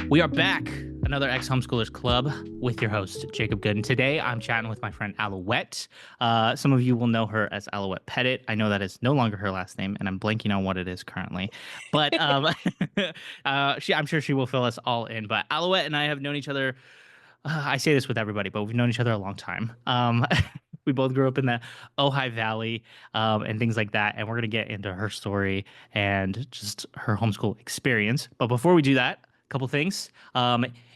We are back, another Ex-Homeschoolers Club with your host, Jacob Good. And today I'm chatting with my friend Alouette. Some of you will know her as Alouette Pettit. I know that is no longer her last name, and I'm blanking on what it is currently. But I'm sure she will fill us all in. But Alouette and I have known each other, I say this with everybody, but we've known each other a long time. We both grew up in the Ojai Valley and things like that. And we're going to get into her story and just her homeschool experience. But before we do that, a couple things.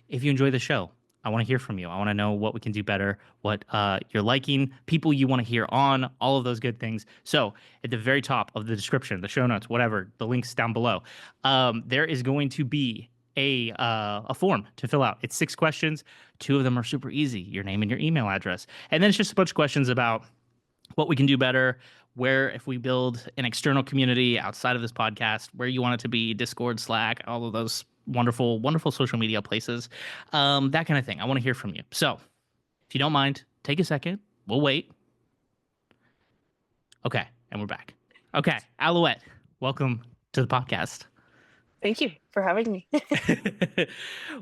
If you enjoy the show, I want to hear from you. I want to know what we can do better, what you're liking, people you want to hear on, all of those good things. So at the very top of the description, the show notes, whatever, the links down below, there is going to be a form to fill out. It's 6 questions. 2 of them are super easy. Your name and your email address. And then it's just a bunch of questions about what we can do better, where if we build an external community outside of this podcast, where you want it to be, Discord, Slack, all of those wonderful, wonderful social media places, that kind of thing. I want to hear from you. So if you don't mind, take a second. We'll wait. Okay. And we're back. Okay. Alouette, welcome to the podcast. Thank you for having me.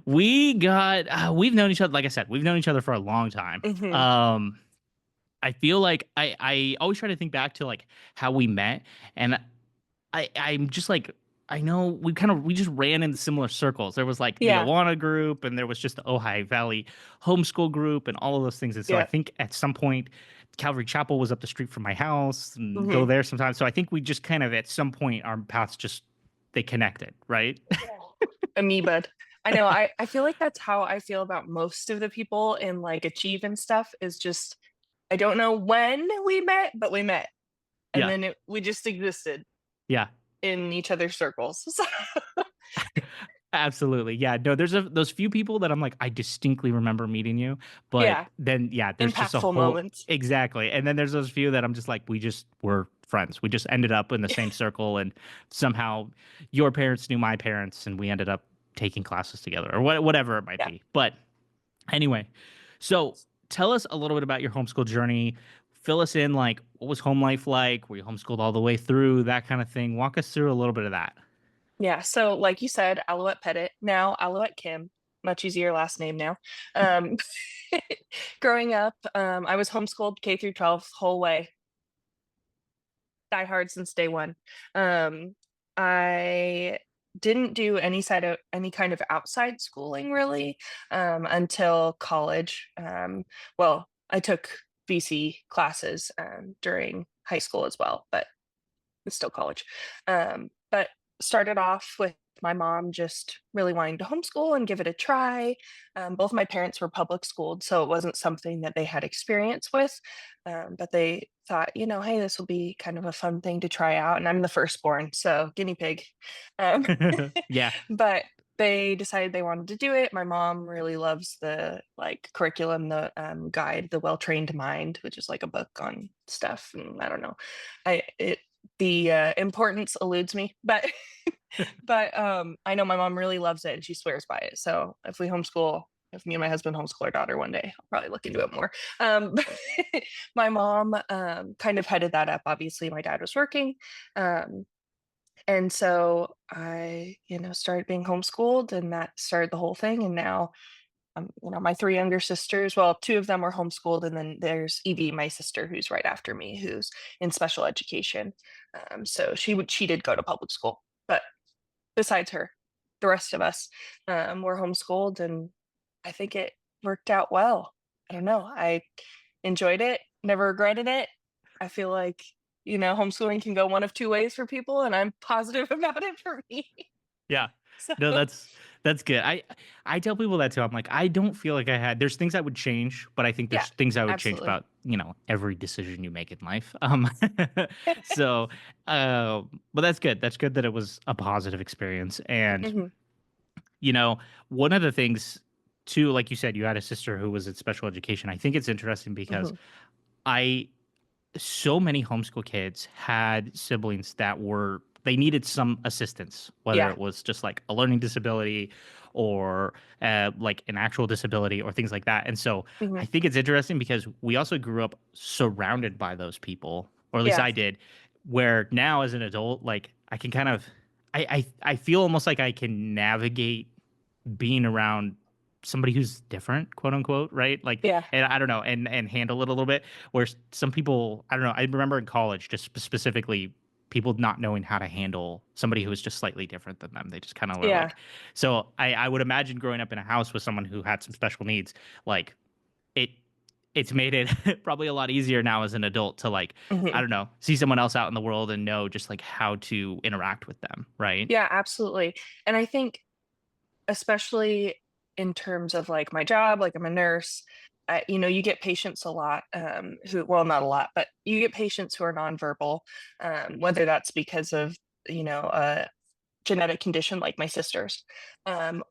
We've known each other, like I said, we've known each other for a long time. Mm-hmm. I feel like I always try to think back to like how we met, and I'm just like, I know we just ran in similar circles. There was like the Awana group, and there was just the Ojai Valley homeschool group, and all of those things. And so I think at some point, Calvary Chapel was up the street from my house, and go there sometimes. So I think we just kind of at some point our paths just they connected, right? Amoeba. I know. I feel like that's how I feel about most of the people in like Achieve and stuff is just, I don't know when we met, but we met. And then we just existed. Yeah. In each other's circles. Absolutely. Yeah. No, there's those few people that I'm like, I distinctly remember meeting you. But then, there's just a whole moments. Exactly. And then there's those few that I'm just like, we just were friends. We just ended up in the same circle, and somehow your parents knew my parents, and we ended up taking classes together or whatever it might be. But anyway, so tell us a little bit about your homeschool journey. Fill us in, like, what was home life like? Were you homeschooled all the way through? That kind of thing. Walk us through a little bit of that. Yeah. So like you said, Alouette Pettit, now Alouette Kim, much easier last name now. Growing up, I was homeschooled K through 12 whole way. Die hard since day one. I didn't do any kind of outside schooling really until college. Well, I took VC classes during high school as well, but it's still college. But started off with my mom just really wanting to homeschool and give it a try. Both my parents were public schooled, so it wasn't something that they had experience with. But they thought, hey, this will be kind of a fun thing to try out. And I'm the firstborn, so guinea pig. Yeah. But they decided they wanted to do it. My mom really loves the curriculum, the guide, The Well-Trained Mind, which is like a book on stuff. And I don't know, the importance eludes me, but I know my mom really loves it and she swears by it. So if me and my husband homeschool our daughter one day, I'll probably look into it more. My mom kind of headed that up. Obviously, my dad was working. And so I, started being homeschooled, and that started the whole thing. And now, my 3 younger sisters, well, 2 of them were homeschooled. And then there's Evie, my sister, who's right after me, who's in special education. So she did go to public school, but besides her, the rest of us were homeschooled, and I think it worked out well. I don't know. I enjoyed it, never regretted it. I feel like, homeschooling can go one of 2 ways for people, and I'm positive about it for me. Yeah. So. No, that's good. I tell people that too. I'm like, I don't feel like there's things I would change, but I think there's things I would change about, every decision you make in life. So, but that's good. That's good that it was a positive experience. And, one of the things too, like you said, you had a sister who was in special education. I think it's interesting because so many homeschool kids had siblings that they needed some assistance, whether it was just like a learning disability or like an actual disability or things like that. And so I think it's interesting because we also grew up surrounded by those people, or at least I did, where now as an adult, like I can kind of, I feel almost like I can navigate being around somebody who's different, quote unquote, right? Like, Yeah. and I don't know, and handle it a little bit. Where some people, I don't know, I remember in college, just specifically people not knowing how to handle somebody who was just slightly different than them. They just kind of were Yeah. like, so I would imagine growing up in a house with someone who had some special needs, like it it's made it probably a lot easier now as an adult to like, I Mhm. don't know, see someone else out in the world and know just like how to interact with them, right? Yeah, absolutely. And I think especially in terms of like my job, like I'm a nurse, you get patients a lot who, well, not a lot, but you get patients who are nonverbal, whether that's because of, a genetic condition like my sister's,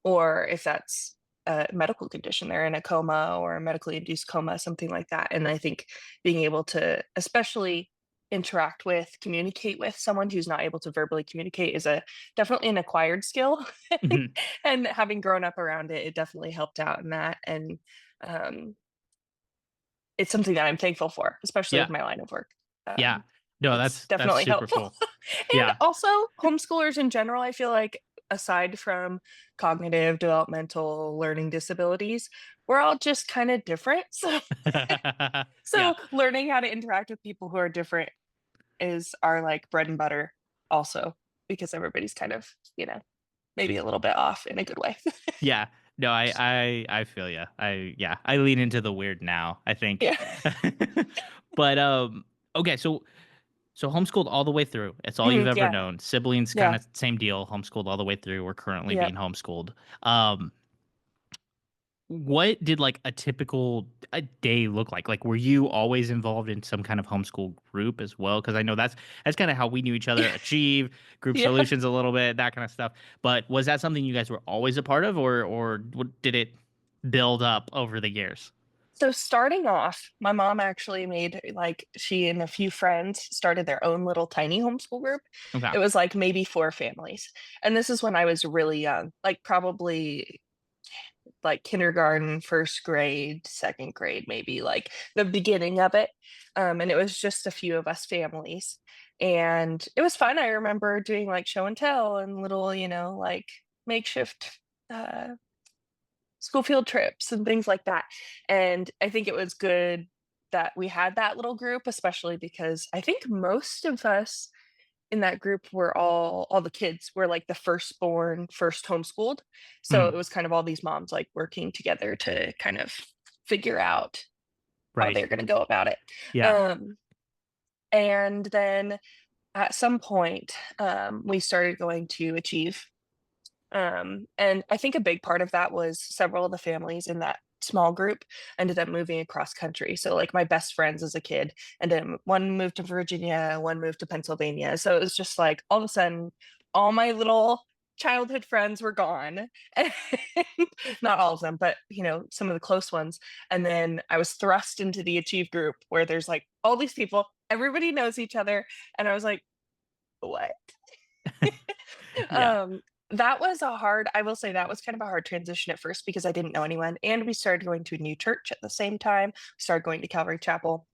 or if that's a medical condition, they're in a coma or a medically induced coma, something like that. And I think being able to, especially interact with, communicate with someone who's not able to verbally communicate is a definitely an acquired skill. Mhm. And having grown up around it, it definitely helped out in that. And um, it's something that I'm thankful for, especially with Yeah. my line of work. Yeah. Um, No, it's that's definitely super helpful. cool. And Yeah. also, homeschoolers in general, I feel like, aside from cognitive, developmental, learning disabilities, we're all just kind of different. So, Yeah. so learning how to interact with people who are different is our like bread and butter, also, because everybody's kind of, maybe a little bit off in a good way. Yeah. No, I feel you. I lean into the weird now, I think. Yeah. But okay, so homeschooled all the way through. It's all you've Mhm, ever yeah. known. Siblings kind Yeah. of same deal, homeschooled all the way through. We're currently Yeah. being homeschooled. Um what did like a typical a day look like? Like were you always involved in some kind of homeschool group as well? Because I know that's kind of how we knew each other, achieve group Yeah. solutions a little bit, that kind of stuff. But was that something you guys were always a part of, or did it build up over the years? So starting off, my mom actually made like she and a few friends started their own little tiny homeschool group. Okay. It was like maybe 4 families. And this is when I was really young, like probably like kindergarten, first grade, second grade, maybe like the beginning of it. And it was just a few of us families. And it was fun. I remember doing like show and tell and little, like makeshift school field trips and things like that. And I think it was good that we had that little group, especially because I think most of us in that group were all the kids were like the firstborn, first homeschooled. So it Mhm. was kind of all these moms like working together to kind of figure out how Right. they're going to go about it. Yeah. Um, and then at some point, we started going to Achieve, and I think a big part of that was several of the families in that small group ended up moving across country. So like my best friends as a kid, and then one moved to Virginia, one moved to Pennsylvania. So it was just like all of a sudden, all my little childhood friends were gone. And not all of them, but some of the close ones. And then I was thrust into the Achieve group where there's like all these people, everybody knows each other. And I was like, what? Yeah. Um, that was a hard I will say that was kind of a hard transition at first because I didn't know anyone, and we started going to a new church at the same time. We started going to Calvary Chapel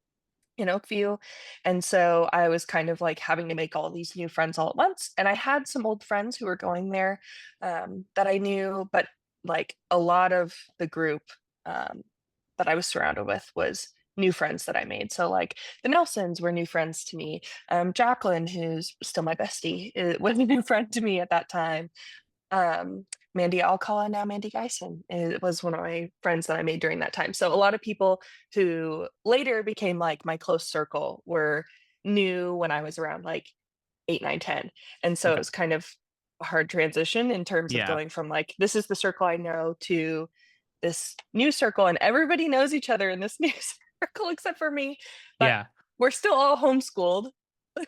in Oakview, and so I was kind of, like, having to make all these new friends all at once, and I had some old friends who were going there, that I knew, but, like, a lot of the group, um, that I was surrounded with was new friends that I made. So like the Nelsons were new friends to me. Jacqueline, who's still my bestie, was a new friend to me at that time. Um, Mandy, I'll call her now Mandy Geisen. It was one of my friends that I made during that time. So a lot of people who later became like my close circle were new when I was around like 8, 9, 10. And so it Okay. was kind of a hard transition in terms of Yeah. going from like, this is the circle I know to this new circle, and everybody knows each other in this new circle except for me. But Yeah. we're still all homeschooled.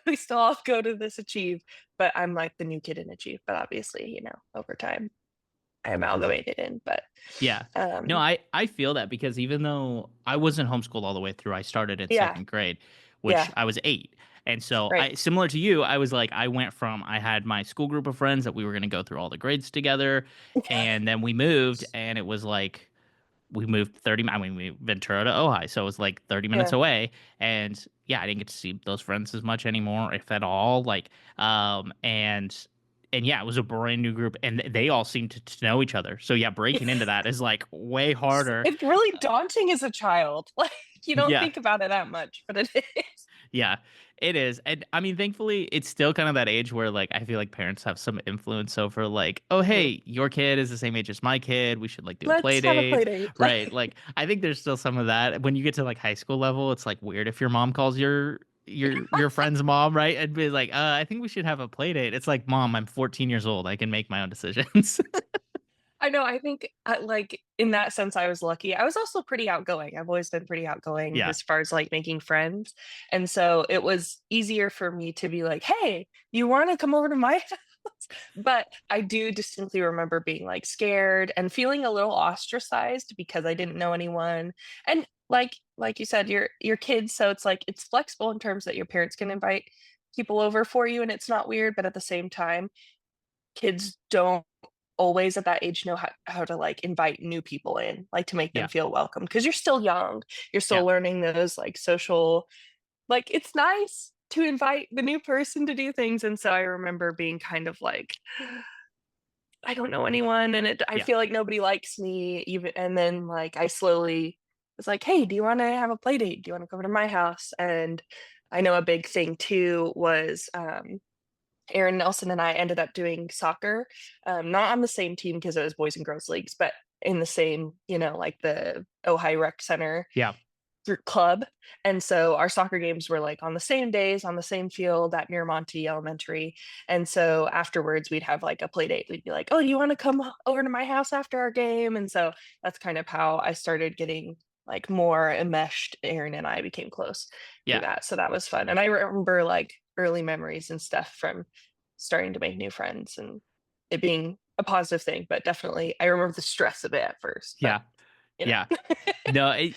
We still all go to this Achieve, but I'm like the new kid in Achieve. But obviously, over time I amalgamated in. But Yeah. No, um, I feel that because even though I wasn't homeschooled all the way through, I started in yeah, second grade, which yeah, I was 8. And so right, I similar to you, I was like I went from I had my school group of friends that we were going to go through all the grades together, and then we moved and it was like we moved 30 I mean we Ventura to Ojai, so it was like 30 minutes yeah, away, and yeah, I didn't get to see those friends as much anymore if at all, like and and yeah, it was a brand new group, and they all seemed to know each other. So yeah, breaking into that is like way harder. It's really daunting as a child. Like you don't Yeah, think about it that much, but it is. yeah, it is. And I mean, thankfully, it's still kind of that age where like I feel like parents have some influence over like, oh, Mhm. hey, your kid is the same age as my kid. We should like do a play Let's have a play date, date. right? Like, I think there's still some of that. When you get to like high school level, it's like weird if your mom calls your friend's mom, right? And be like, I think we should have a play date. It's like, mom, I'm 14 years old. I can make my own decisions. I know, I think, like, in that sense, I was lucky. I was also pretty outgoing. I've always been pretty outgoing Yeah, as far as, like, making friends, and so it was easier for me to be like, "Hey, you wanna come over to my house?" But I do distinctly remember being, like, scared and feeling a little ostracized because I didn't know anyone, and like you said, you're kids, so it's like it's flexible in terms that your parents can invite people over for you, and it's not weird, but at the same time, kids don't always at that age know how to like invite new people in, like to make them yeah, feel welcome because you're still young. You're yeah, still learning those like social, like it's nice to invite the new person to do things. And so I remember being kind of like, I don't know anyone and I yeah, feel like nobody likes me even and then like I slowly was like, hey, do you want to have a play date? Do you want to come over to my house? And I know a big thing too was Aaron Nelson and I ended up doing soccer, not on the same team because it was boys and girls leagues, but in the same, like the Ojai Rec Center yeah, club. And so our soccer games were like on the same days, on the same field at Miramonte Elementary. And so afterwards, we'd have like a play date. We'd be like, oh, do you want to come over to my house after our game? And so that's kind of how I started getting like more enmeshed. Aaron and I became close through yeah. that. So that was fun. And I remember like early memories and stuff from starting to make new friends and it being a positive thing. But definitely, I remember the stress of it at first. But, Yeah. you know, Yeah. No,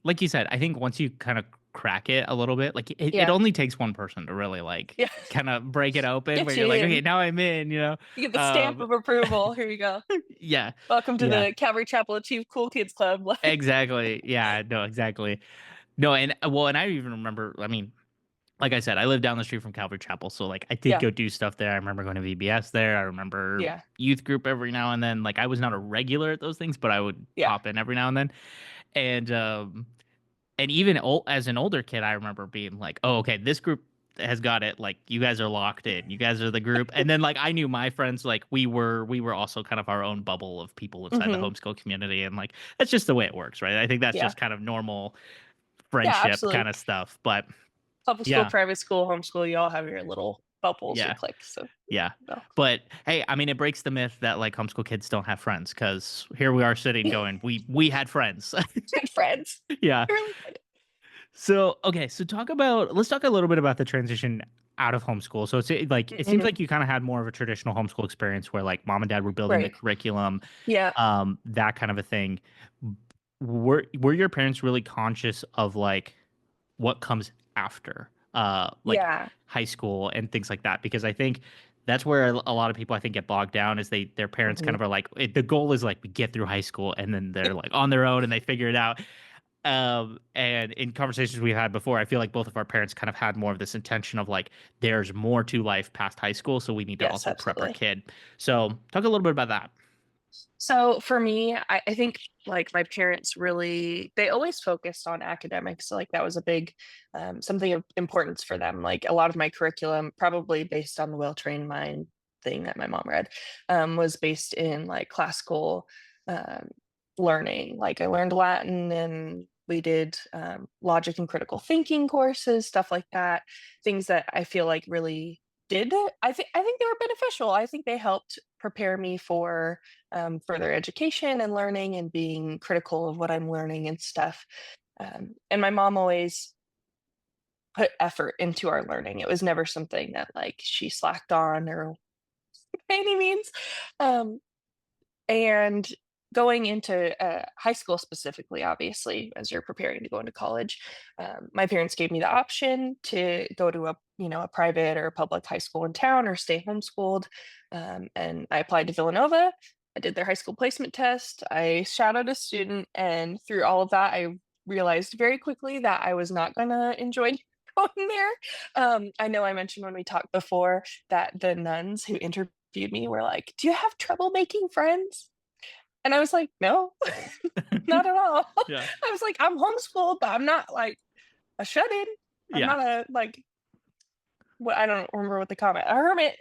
like you said, I think once you kind of crack it a little bit, like it yeah. only takes one person to really like Yeah. kind of break it open where Get you're you like, okay, in. now I'm in, you know? You get the stamp Um, of approval. Here you go. yeah. Welcome to Yeah. the Calvary Chapel Achieve Cool Kids Club. Like, Exactly. Yeah. No, exactly. No, and well, and I even remember, I mean, like I said, I live down the street from Calvary Chapel. So like I did yeah, go do stuff there. I remember going to VBS there. I remember yeah, youth group every now and then. Like I was not a regular at those things, but I would yeah. pop in every now and then. And even as an older kid, I remember being like, "Oh, okay, this group has got it. Like, you guys are locked in. You guys are the group." And then, like, I knew my friends. Like, we were also kind of our own bubble of people inside the Hmm. homeschool community, and like, that's just the way it works, right? I think that's Yeah, just kind of normal yeah, friendship kind absolutely. of stuff. But Public school, yeah, private school, homeschool, you all have your little bubbles, your yeah, cliques. So, yeah. no. But hey, I mean, it breaks the myth that like homeschool kids don't have friends because here we are sitting going, we had friends. Good friends. Yeah. I really did. So, okay, so let's talk a little bit about the transition out of homeschool. So like it seems Mhm. like you kind of had more of a traditional homeschool experience where like mom and dad were building the Right. curriculum, Yeah. that kind of a thing. Were your parents really conscious of like what comes after like Yeah. high school and things like that? Because I think that's where a lot of people I think get bogged down is their parents kind Hmm. of are like the goal is like we get through high school and then they're like on their own and they figure it out. And in conversations we've had before, I feel like both of our parents kind of had more of this intention of like, there's more to life past high school, so we need to Yes, also prep our absolutely. kid. So, talk a little bit about that. So for me, I think like my parents really they always focused on academics. So like that was a big something of importance for them. Like a lot of my curriculum, probably based on the well-trained mind thing that my mom read, was based in like classical um, learning. Like I learned Latin and we did logic and critical thinking courses, stuff like that. Things that I feel like really did. I think they were beneficial. I think they helped prepare me for further education and learning and being critical of what I'm learning and stuff. And my mom always put effort into our learning. It was never something that like she slacked on or by any means. Um, and going into high school specifically, obviously, as you're preparing to go into college, my parents gave me the option to go to a private or a public high school in town or stay homeschooled. And I applied to Villanova. I did their high school placement test. I shadowed a student, and through all of that, I realized very quickly that I was not going to enjoy going there. I know I mentioned when we talked before that the nuns who interviewed interviewed me were like, "Do you have trouble making friends?" And I was like, "No, not at all." Yeah. I was like, "I'm homeschooled, but I'm not like a shut-in. I'm Yeah. not a like what I don't remember what they call it, a hermit."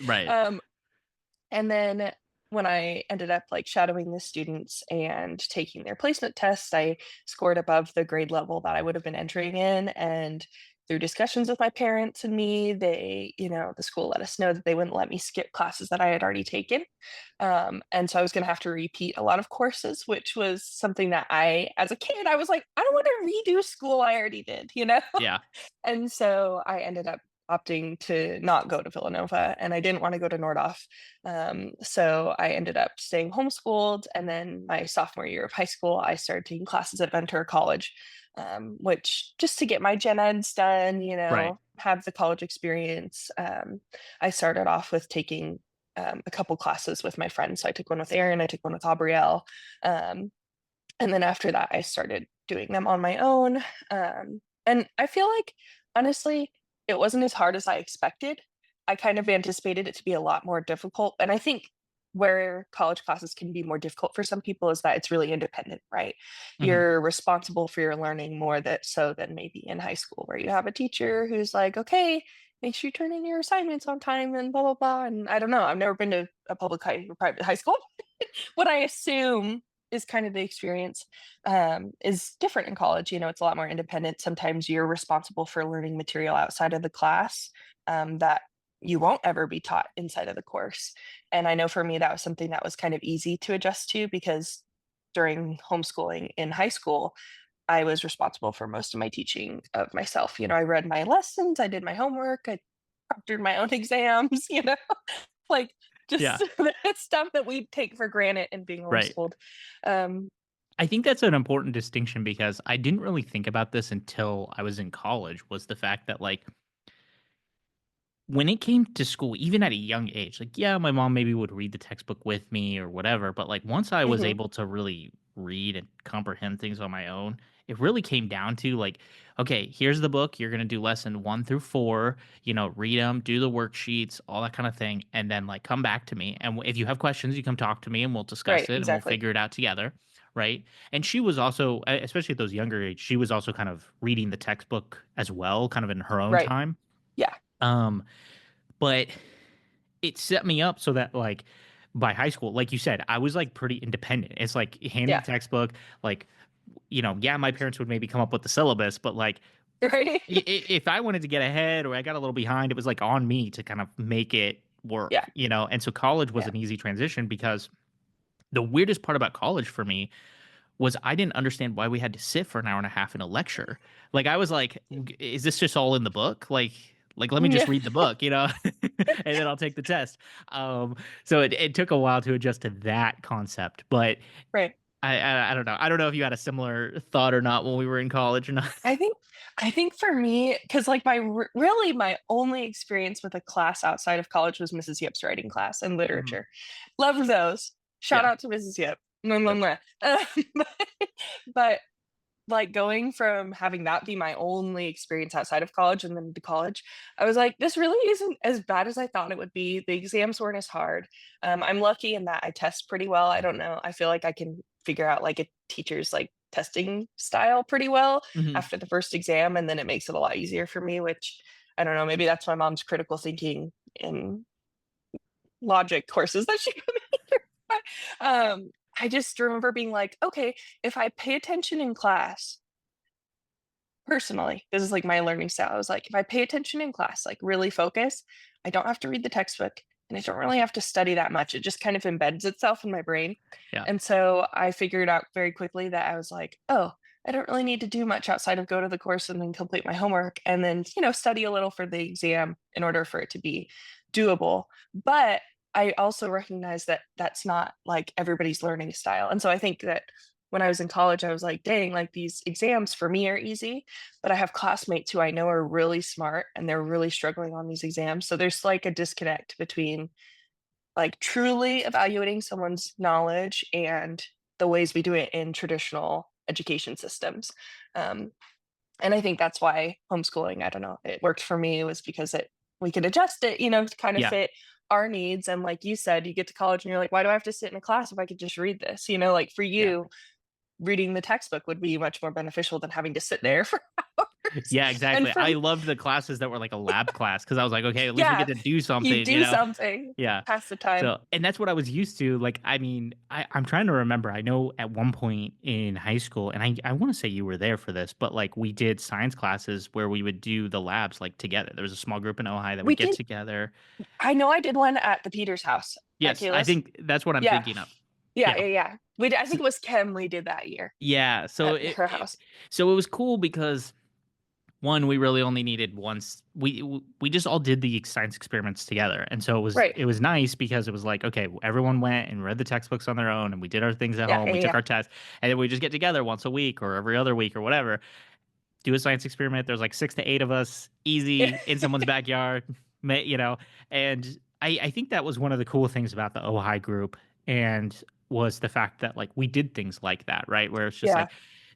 Right. um, and then when I ended up like shadowing the students and taking their placement tests, I scored above the grade level that I would have been entering in. And through discussions with my parents and me, the school let us know that they wouldn't let me skip classes that I had already taken. And so I was going to have to repeat a lot of courses, which was something that as a kid, I was like, I don't want to redo school I already did. Yeah. And so I ended up opting to not go to Villanova, and I didn't want to go to Nordhoff. So I ended up staying homeschooled. And then my sophomore year of high school, I started taking classes at Ventura College, which just to get my gen eds done, Right. have the college experience. I started off with taking a couple classes with my friends. So I took one with Erin, I took one with Aubrielle. Um, and then after that, I started doing them on my own. And I feel like, honestly, it wasn't as hard as I expected. I kind of anticipated it to be a lot more difficult. And I think where college classes can be more difficult for some people is that it's really independent, right? Hmm. You're responsible for your learning more that so than maybe in high school where you have a teacher who's like, okay, make sure you turn in your assignments on time and blah blah blah. And I don't know. I've never been to a public high or private high school. What I assume is kind of the experience is different in college. It's a lot more independent. Sometimes you're responsible for learning material outside of the class that you won't ever be taught inside of the course. And I know for me, that was something that was kind of easy to adjust to because during homeschooling in high school, I was responsible for most of my teaching of myself. I read my lessons, I did my homework, I proctored my own exams, like just Yeah. that stuff that we take for granted in being Right. homeschooled. Um, I think that's an important distinction because I didn't really think about this until I was in college, was the fact that, like, when it came to school, even at a young age, like, yeah, my mom maybe would read the textbook with me or whatever, but, like, once I was mhm, able to really read and comprehend things on my own, it really came down to, like, okay, here's the book. You're gonna do lesson 1 through 4, read them, do the worksheets, all that kind of thing, and then, like, come back to me, and if you have questions, you come talk to me, and we'll discuss right, it, and we'll exactly. figure it out together, right? And she was also, especially at those younger age, she was also kind of reading the textbook as well, kind of in her own Right. time. Yeah. Um, but it set me up so that, like, by high school, like you said, I was, like, pretty independent. It's like, hand me Yeah. the textbook, like, yeah, my parents would maybe come up with the syllabus, but, like, Right. if I wanted to get ahead or I got a little behind, it was, like, on me to kind of make it Yeah. work. And so college was Yeah. an easy transition because the weirdest part about college for me was I didn't understand why we had to sit for an hour and a half in a lecture. Like, I was like, Is this just all in the book? Like, let me just Yeah. read the book, and then I'll take the test." So it took a while to adjust to that concept, but Right. I don't know. I don't know if you had a similar thought or not when we were in college or not. I think I think for me, because like really my only experience with a class outside of college was Mrs. Yip's writing class and Mhm. literature. Love those. Shout Yeah. out to Mrs. Yip. Mwah, Yep. mwah, mwah. But like going from having that be my only experience outside of college and then to college, I was like, this really isn't as bad as I thought it would be. The exams weren't as hard. I'm lucky in that I test pretty well. I don't know. I feel like I can figure out like a teacher's like testing style pretty well Mhm. after the first exam, and then it makes it a lot easier for me, which I don't know, maybe that's my mom's critical thinking in logic courses that she put me through. But, I just remember being like, okay, if I pay attention in class, personally, this is like my learning style. I was like, if I pay attention in class, like really focus, I don't have to read the textbook and I don't really have to study that much. It just kind of embeds itself in my brain. Yeah. And so I figured out very quickly that I was like, oh, I don't really need to do much outside of go to the course and then complete my homework and then, study a little for the exam in order for it to be doable. But I also recognize that that's not like everybody's learning style. And so I think that when I was in college, I was like, dang, like these exams for me are easy, but I have classmates who I know are really smart and they're really struggling on these exams. So there's like a disconnect between like truly evaluating someone's knowledge and the ways we do it in traditional education systems. Um, and I think that's why homeschooling, I don't know, it worked for me was because we could adjust it, to kind of Yeah. fit our needs. And like you said, you get to college and you're like, why do I have to sit in a class if I could just read this? Like for Yeah. you, reading the textbook would be much more beneficial than having to sit there for hours. Yeah, And exactly. for I loved the classes that were like a lab class because I was like, okay, at least we get yeah, to do you something, do something, Yeah. pass the time. So, and that's what I was used to. Like, I mean, I'm trying to remember. I know at one point in high school, and I want to say you were there for this, but like we did science classes where we would do the labs like together. There was a small group in Ojai that We would get did. together. I know I did one at the Peters house at Yes, I Kayla's. think that's what I'm Yeah, thinking of. yeah, Yeah. yeah, yeah. I So, think it was Kim we did that year yeah. So at her house. so it was cool because one, we really only needed once. We just all did the science experiments together, and so Right. it was nice because it was like, okay, everyone went and read the textbooks on their own, and we did our things at Yeah, home. yeah, We took yeah. our tests, and then we just get together once a week or every other week or whatever. Do a science experiment. There's like 6 to 8 of us, Yeah. easy in someone's backyard, And I think that was one of the cool things about the Ojai group, and was the fact that like we did things like that, right? Where it's just Yeah, like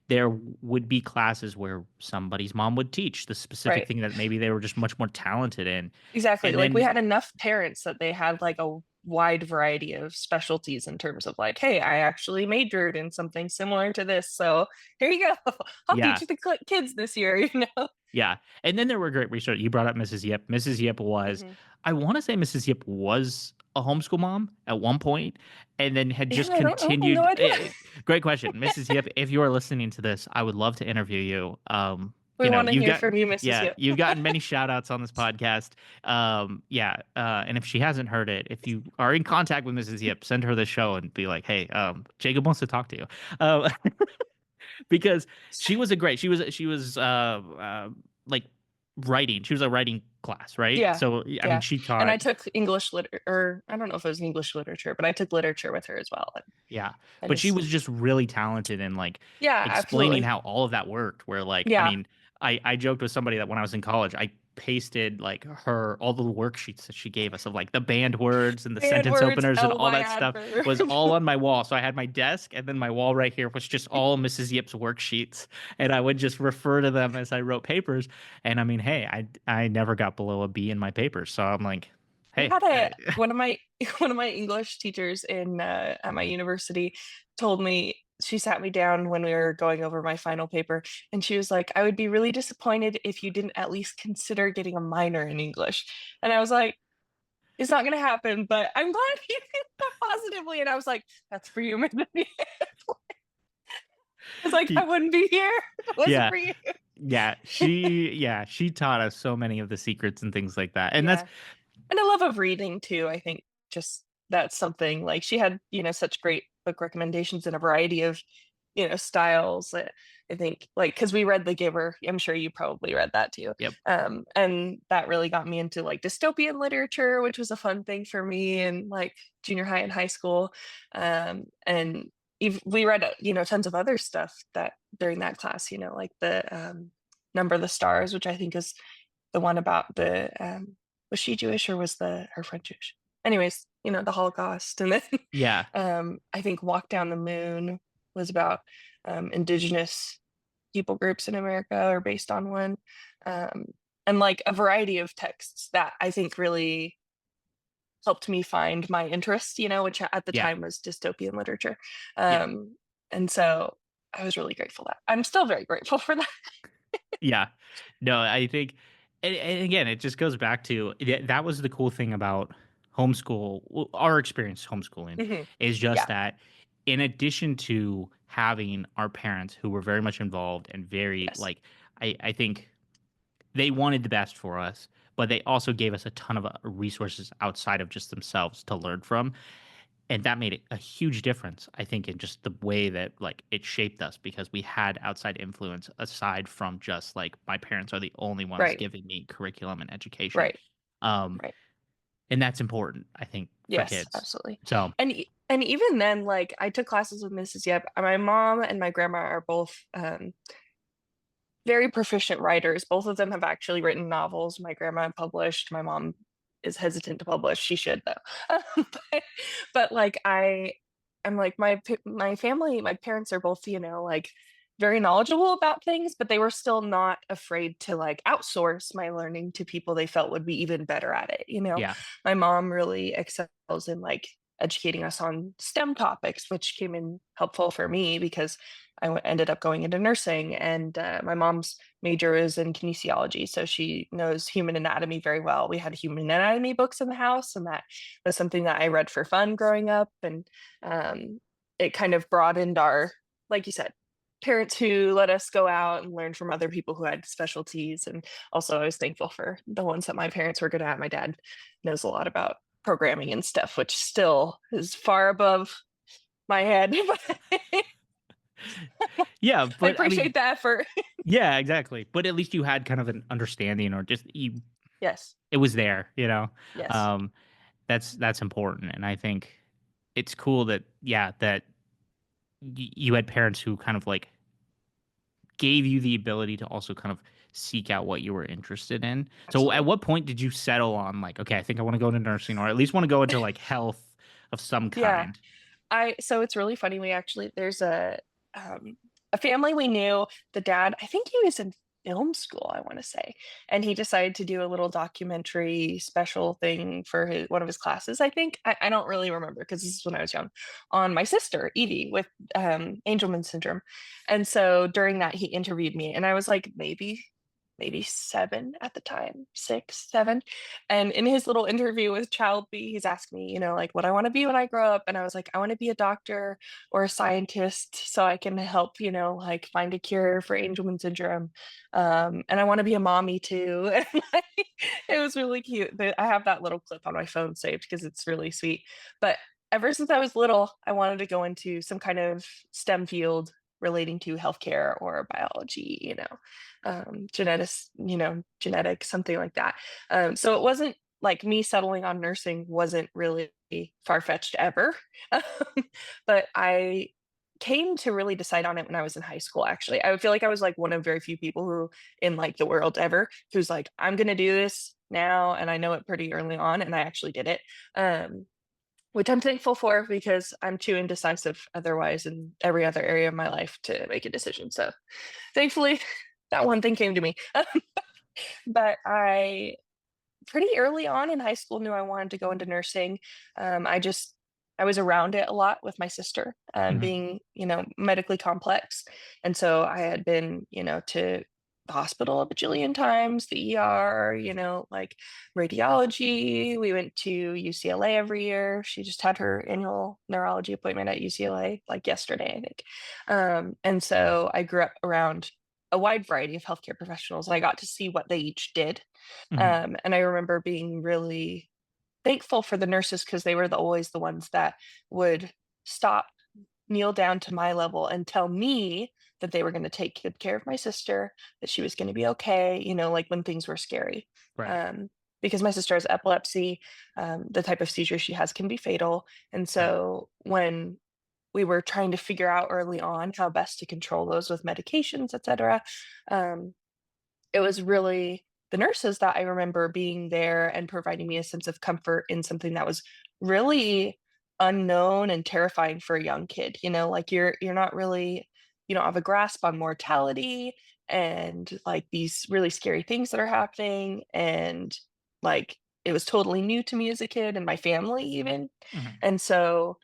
there would be classes where somebody's mom would teach the specific right. thing that maybe they were just much more talented in. Exactly. And Like we then, had enough parents that they had like a wide variety of specialties in terms of like, hey, I actually majored in something similar to this. So here you go. I'll teach yeah, the kids this year. yeah. And then there were great research. You brought up Mrs. Yip. Mrs. Yip was, Mhm. I want to say Mrs. Yip was a homeschool mom at one point and then had Yeah, just I don't know. No continued. idea. Great question. Mrs. Yip, if you are listening to this, I would love to interview you. We want to You've hear got, from you, Mrs. yeah, Yip. you've gotten many shout outs on this podcast. Yeah. And if she hasn't heard it, if you are in contact with Mrs. Yip, send her the show and be like, hey, Jacob wants to talk to you. Um, because she was like writing. She was a writing class, right? Yeah, So I mean, yeah. she And I taught, took English or I don't know if it was English literature, but I took literature with her as well. And yeah, I but she just, was just really talented in like yeah, explaining absolutely. how all of that worked. Where like, I Yeah. mean, I joked with somebody that when I was in college, I pasted like her all the worksheets that she gave us of like the banned words and the Bad sentence words. openers and Oh, all my that stuff adverb. was all on my wall. So I had my desk and then my wall right here was just all Mrs. Yip's worksheets, and I would just refer to them as I wrote papers. And I mean, hey, I never got below a B in my papers, so I'm like, I hey, had a one of my one of my English teachers in at my university told me she sat me down when we were going over my final paper and she was like, I would be really disappointed if you didn't at least consider getting a minor in English. And I was like, it's not gonna happen, but I'm glad you feel that positively. And I was like, that's for you, Miss Vivian. It's like I wouldn't be here if it wasn't yeah. for you. She taught us so many of the secrets and things like that. And that's Yeah. And a love of reading too. I think just that's something like she had, such great book recommendations in a variety of, styles that I think like because we read The Giver. I'm sure you probably read that too. yep, And that really got me into like dystopian literature, which was a fun thing for me in like junior high and high school. And we read, tons of other stuff that during that class, like the Number of the Stars, which I think is the one about the was she Jewish or was her friend Jewish? Anyways, the Holocaust, and then yeah, I think Walk Down the Moon was about indigenous people groups in America or based on one, um, and like a variety of texts that I think really helped me find my interest, which at the yeah, time was dystopian literature, yeah. and so I was really grateful that I'm still very grateful for that. Yeah. No, I think, and again, it just goes back to that was the cool thing about our experience homeschooling Mhm. is just Yeah. that in addition to having our parents who were very much involved and very Yes. like, I think they wanted the best for us, but they also gave us a ton of resources outside of just themselves to learn from, and that made it a huge difference, I think, in just the way that like it shaped us because we had outside influence aside from just like my parents are the only ones Right. giving me curriculum and education. Right. Um, Right. and that's important, I think, for Yes, kids. absolutely. So, And even then, like I took classes with Mrs. Yep. My mom and my grandma are both very proficient writers. Both of them have actually written novels. My grandma published. My mom is hesitant to publish. She should though. But like I'm like my family, my parents are both like very knowledgeable about things, but they were still not afraid to like outsource my learning to people they felt would be even better at it. Yeah. My mom really excels in like educating us on STEM topics, which came in helpful for me because ended up going into nursing, and my mom's major is in kinesiology, so she knows human anatomy very well. We had human anatomy books in the house, and that was something that I read for fun growing up, and um, it kind of broadened our, like you said, parents who let us go out and learn from other people who had specialties. And also, I was thankful for the ones that my parents were good at. My dad knows a lot about programming and stuff, which still is far above my head. Yeah, I but I mean, appreciate the effort. yeah, exactly. But at least you had kind of an understanding, or just Yes. it was there, you know. Yes. Um, that's important, and I think it's cool that, yeah, that you had parents who kind of like gave you the ability to also kind of seek out what you were interested in. So at Absolutely. what point did you settle on like, okay, I think I want to go into nursing, or at least want to go into like health of some Yeah. kind? So it's really funny. We actually there's um a family we knew. The dad, I think he was in film school, I want to say, and he decided to do a little documentary special thing for one of his classes. I think I don't really remember because this is when I was young, on my sister Evie with Angelman syndrome, and so during that he interviewed me, and I was like maybe 7 at the time, 6, 7. And in his little interview with Child B, he's asked me, like what I want to be when I grow up. And I was like, I want to be a doctor or a scientist so I can help, like find a cure for Angelman syndrome. And I want to be a mommy too. And like, it was really cute. I have that little clip on my phone saved because it's really sweet. But ever since I was little, I wanted to go into some kind of STEM field relating to healthcare or biology, genetics, something like that. So it wasn't like me settling on nursing wasn't really far-fetched ever. Um, but I came to really decide on it when I was in high school, actually. I feel like I was like one of very few people who in like the world ever who's like, I'm gonna do this now, and I know it pretty early on, and I actually did it. Which I'm thankful for because I'm too indecisive otherwise in every other area of my life to make a decision. So thankfully, that one thing came to me. But I pretty early on in high school knew I wanted to go into nursing. I was around it a lot with my sister, Mhm. being, medically complex. And so I had been, to the hospital a bajillion times, the ER, like radiology. We went to UCLA every year. She just had her annual neurology appointment at UCLA like yesterday, I think. And so I grew up around a wide variety of healthcare professionals, and I got to see what they each did. Mhm. And I remember being really thankful for the nurses because they were always the ones that would stop, kneel down to my level, and tell me that they were going to take good care of my sister, that she was going to be okay, like when things were scary. Right. Um, because my sister has epilepsy, the type of seizure she has can be fatal. And Right. so when we were trying to figure out early on how best to control those with medications, etc. Um, it was really the nurses that I remember being there and providing me a sense of comfort in something that was really unknown and terrifying for a young kid. Like you're not really, you don't have a grasp on mortality and like these really scary things that are happening. And like it was totally new to me as a kid and my family even. Mhm. And so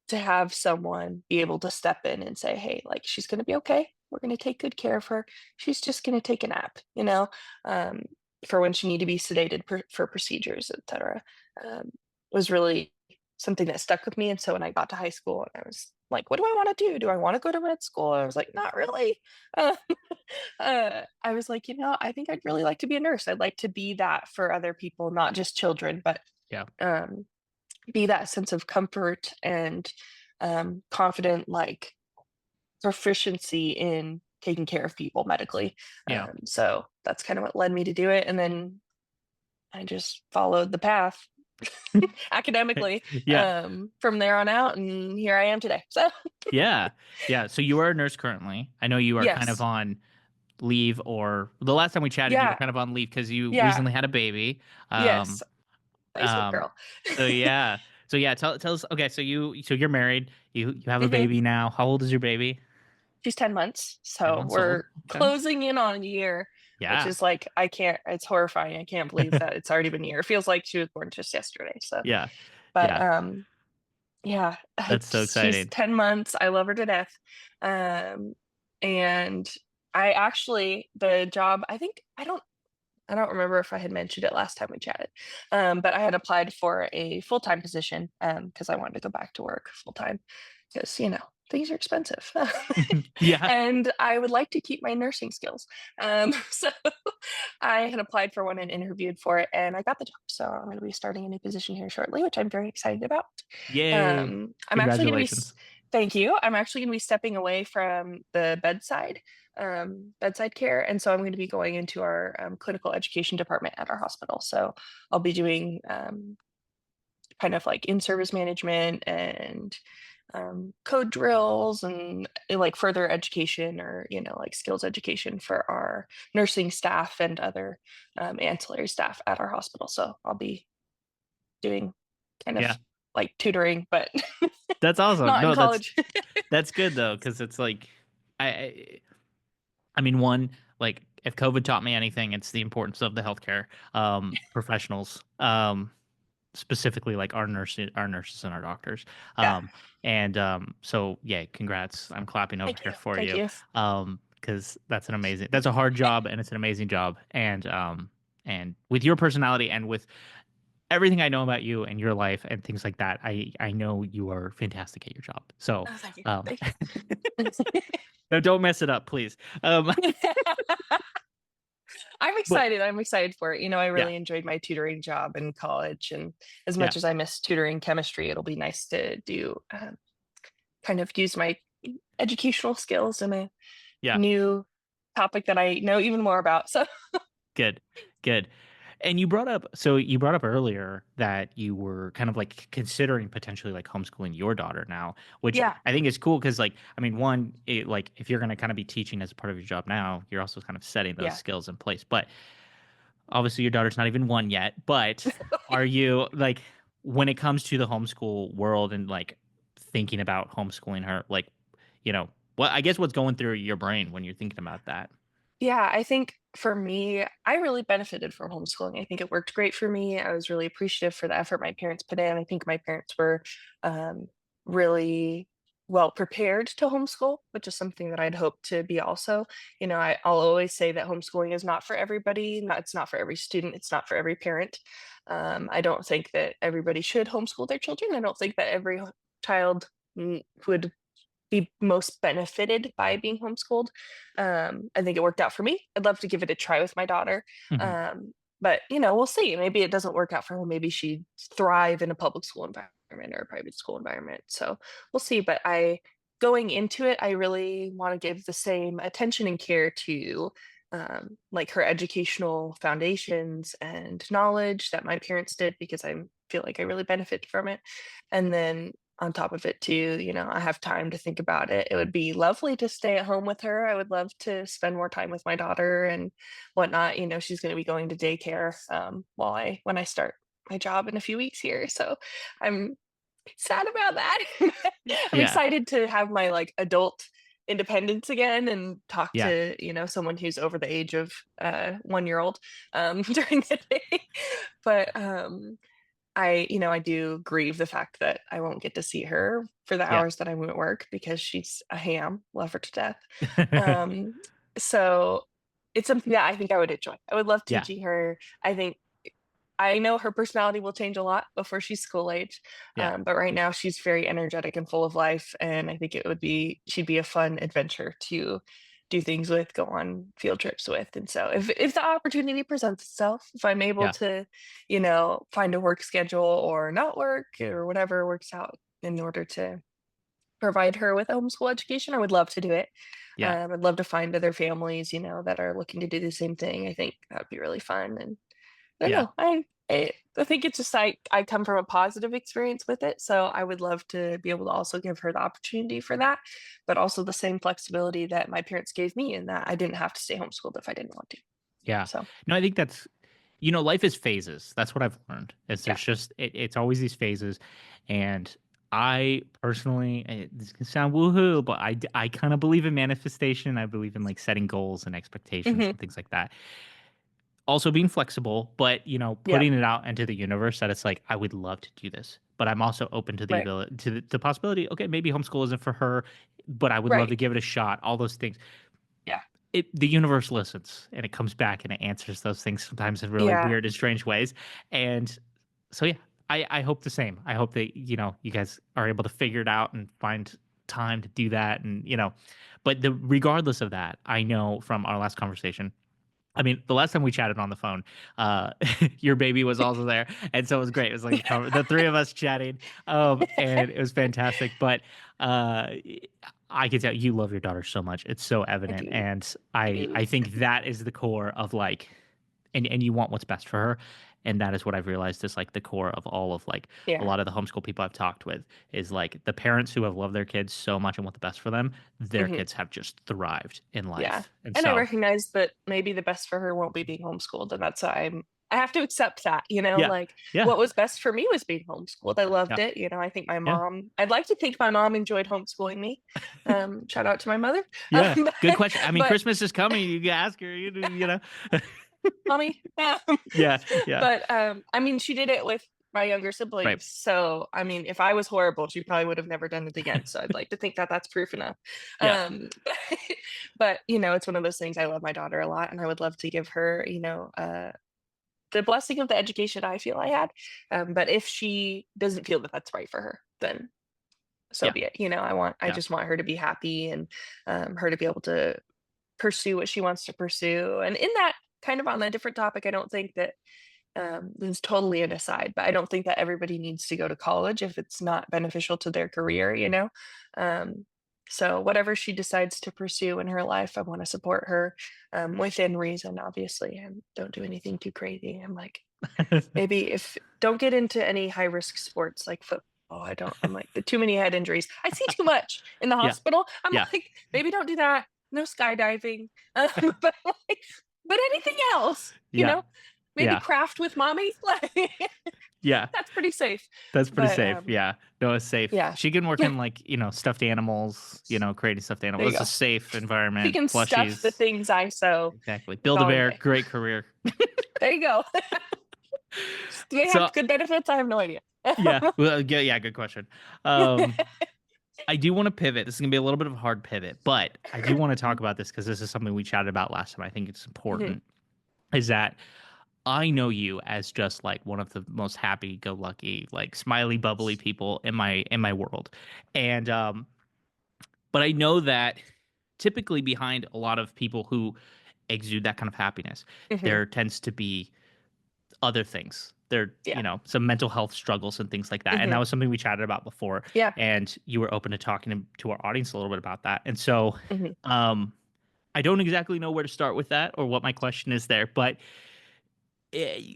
to have someone be able to step in and say, "Hey, like she's going to be okay. We're going to take good care of her. She's just going to take a nap," um, for when she need to be sedated for procedures, etc. Was really something that stuck with me. And so when I got to high school, and I was like, "What do I want to do? Do I want to go to med school?" I was like, "Not really." Uh, I was like, I think I'd really like to be a nurse. I'd like to be that for other people, not just children, but Yeah. um, be that sense of comfort and confident, like proficiency in taking care of people medically. Yeah. So that's kind of what led me to do it. And then I just followed the path academically Yeah. from there on out. And here I am today. So, Yeah. Yeah. So you are a nurse currently. I know you are kind of yes. on leave, or the last time we chatted, you were Yeah. kind of on leave because you Yeah. recently had a baby. Yes. Um, My sweet um, girl. so yeah. So yeah, tell us. Okay, so you're married. You have a Hmm. baby now. How old is your baby? She's 10 months, 10 so months old. we're Okay. closing in on a year, which Yeah. is like I can't. It's horrifying. I can't believe that it's already been a year. It feels like she was born just yesterday. So, Yeah. but Yeah. yeah, That's so she's exciting. 10 months. I love her to death. Um, and I actually the job. I don't remember if I had mentioned it last time we chatted, but I had applied for a full-time position because I wanted to go back to work full-time because, things are expensive. Yeah. And I would like to keep my nursing skills. So I had applied for one and interviewed for it, and I got the job. So I'm going to be starting a new position here shortly, which I'm very excited about. Yay. I'm actually going to be, Congratulations. thank you. I'm actually going to be stepping away from the bedside care. And so I'm going to be going into our clinical education department at our hospital. So I'll be doing kind of like in-service management and code drills and like further education or, like skills education for our nursing staff and other ancillary staff at our hospital. So I'll be doing kind of Yeah. like tutoring, but That's awesome. not in No, college. that's good though, because it's like I mean, one, like if COVID taught me anything, it's the importance of the healthcare professionals, specifically like our nurses and our doctors. Yeah. Um, and so yeah, congrats. I'm clapping over Thank here you. for Thank you. you. Because that's a hard job and it's an amazing job. And with your personality and with everything I know about you and your life and things like that, I know you are fantastic at your job. So, Oh, thank you. um, Thank you. no, don't mess it up, please. I'm But excited. I'm excited for it. I yeah, really enjoyed my tutoring job in college, and as yeah, much as I miss tutoring chemistry, it'll be nice to do kind of use my educational skills in a yeah. new topic that I know even more about. So Good, good. And you brought up earlier that you were kind of like considering potentially like homeschooling your daughter now, which yeah, I think is cool because like I mean one like if you're going to kind of be teaching as a part of your job now, you're also kind of setting those yeah, skills in place. But obviously your daughter's not even one yet, but are you like when it comes to the homeschool world and like thinking about homeschooling her, like, what I guess what's going through your brain when you're thinking about that? yeah. I think for me, I really benefited from homeschooling. I think it worked great for me. I was really appreciative for the effort my parents put in. I think my parents were um, really well prepared to homeschool, which is something that I'd hoped to be also. I'll always say that homeschooling is not for everybody. It's not for every student. It's not for every parent. I don't think that everybody should homeschool their children. I don't think that every child would be most benefited by being homeschooled. I think it worked out for me. I'd love to give it a try with my daughter. Hmm. But we'll see. Maybe it doesn't work out for her. Maybe she'd thrive in a public school environment or a private school environment. So we'll see. But going into it, I really want to give the same attention and care to like her educational foundations and knowledge that my parents did because I feel like I really benefit from it. And then on top of it too, I have time to think about it. It would be lovely to stay at home with her. I would love to spend more time with my daughter and whatnot. She's going to be going to daycare when I start my job in a few weeks here. So I'm sad about that. I'm Yeah. excited to have my like adult independence again and talk Yeah. to someone who's over the age of 1 year old during the day. But I do grieve the fact that I won't get to see her for the Yeah. hours that I'm at work because she's a ham, love her to death. Um, so it's something that I think I would enjoy. I would love Yeah. teaching her. I know her personality will change a lot before she's school age, Yeah. but right now she's very energetic and full of life, and I think she'd be a fun adventure to do things with, go on field trips with, and so if the opportunity presents itself, if I'm able Yeah. to, find a work schedule or not work or whatever works out in order to provide her with a homeschool education, I would love to do it. Yeah. I'd love to find other families, that are looking to do the same thing. I think that'd be really fun and I don't Yeah. know. I think it's just I come from a positive experience with it, so I would love to be able to also give her the opportunity for that, but also the same flexibility that my parents gave me in that I didn't have to stay homeschooled if I didn't want to. Yeah. So No, I think life is phases. That's what I've learned. Is yeah, it's always these phases, and I personally, this can sound woohoo, but I kind of believe in manifestation. I believe in like setting goals and expectations Hmm. and things like that. Also being flexible, but Yep. putting it out into the universe that it's like I would love to do this, but I'm also open to the Right. ability to the possibility. Okay, maybe homeschool isn't for her, but I would love Right. to give it a shot. All those things. Yeah. The universe listens and it comes back and it answers those things sometimes in really Yeah. weird and strange ways. And so yeah, I hope the same. I hope that you guys are able to figure it out and find time to do that. And but the regardless of that, I know from our last conversation, I mean, the last time we chatted on the phone, uh, your baby was also there, and so it was great. It was like the three of us chatting, and it was fantastic. But uh, I can tell you love your daughter so much; it's so I evident, do. and I I do. think that is the core of like, and you want what's best for her, and that is what I've realized is like the core of all of like a Yeah. lot of the homeschool people I've talked with is like the parents who have loved their kids so much and want the best for them, their Hmm. kids have just thrived in Yeah. life, and And I so recognize that maybe the best for her won't be being homeschooled. And that's why I have to accept that, yeah, like yeah. what was best for me was being homeschooled. I loved Yeah. it. I think Yeah. I'd like to think my mom enjoyed homeschooling me. Shout out to my mother. Yeah. Good question. I mean, But Christmas is coming. You can ask her, mommy. Yeah. Yeah. But I mean, she did it with my younger Right. siblings. So I mean, if I was horrible, she probably would have never done it again. So I'd like to think that that's proof enough. Yeah. Um, but it's one of those things. I love my daughter a lot, and I would love to give her, the blessing of the education I feel I had. But if she doesn't feel that that's right for her, then so Yeah. be it. I Yeah. just want her to be happy, and her to be able to pursue what she wants to pursue. And in that, kind of on a different topic, I don't think that this is totally an aside, but I don't think that everybody needs to go to college if it's not beneficial to their career. Um, so whatever she decides to pursue in her life, I want to support her within reason, obviously, and don't do anything too crazy. I'm like, maybe if don't get into any high risk sports like football. I don't. I'm like the too many head injuries. I see too much in the Yeah. hospital. I'm Yeah. like, maybe don't do that. No skydiving. But but anything else, Yeah. maybe Yeah. craft with mommy. Like Yeah. that's pretty safe. That's pretty But safe. Yeah. No, it's safe. yeah, She can work there in like, stuffed animals, creating stuffed animals. you It's a go. safe She environment. can stuff the Plushies. things I sew Exactly. with Build a all bear. day. Great career. There you go. Do they So have good benefits? I have no idea. yeah. Well, yeah, yeah, good question. Um, I do want to pivot. This is gonna be a little bit of a hard pivot, but I do want to talk about this because this is something we chatted about last time. I think it's Mhm. important. Is that I know you as just like one of the most happy-go-lucky, like smiley, bubbly people in my world, and but I know that typically behind a lot of people who exude that kind of happiness, Mhm. there tends to be other things. There, Yeah. some mental health struggles and things like that. And that Mhm. was something we chatted about before. Yeah. And you were open to talking to our audience a little bit about that. And so, Mhm. um, I don't exactly know where to start with that or what my question is there, but eh,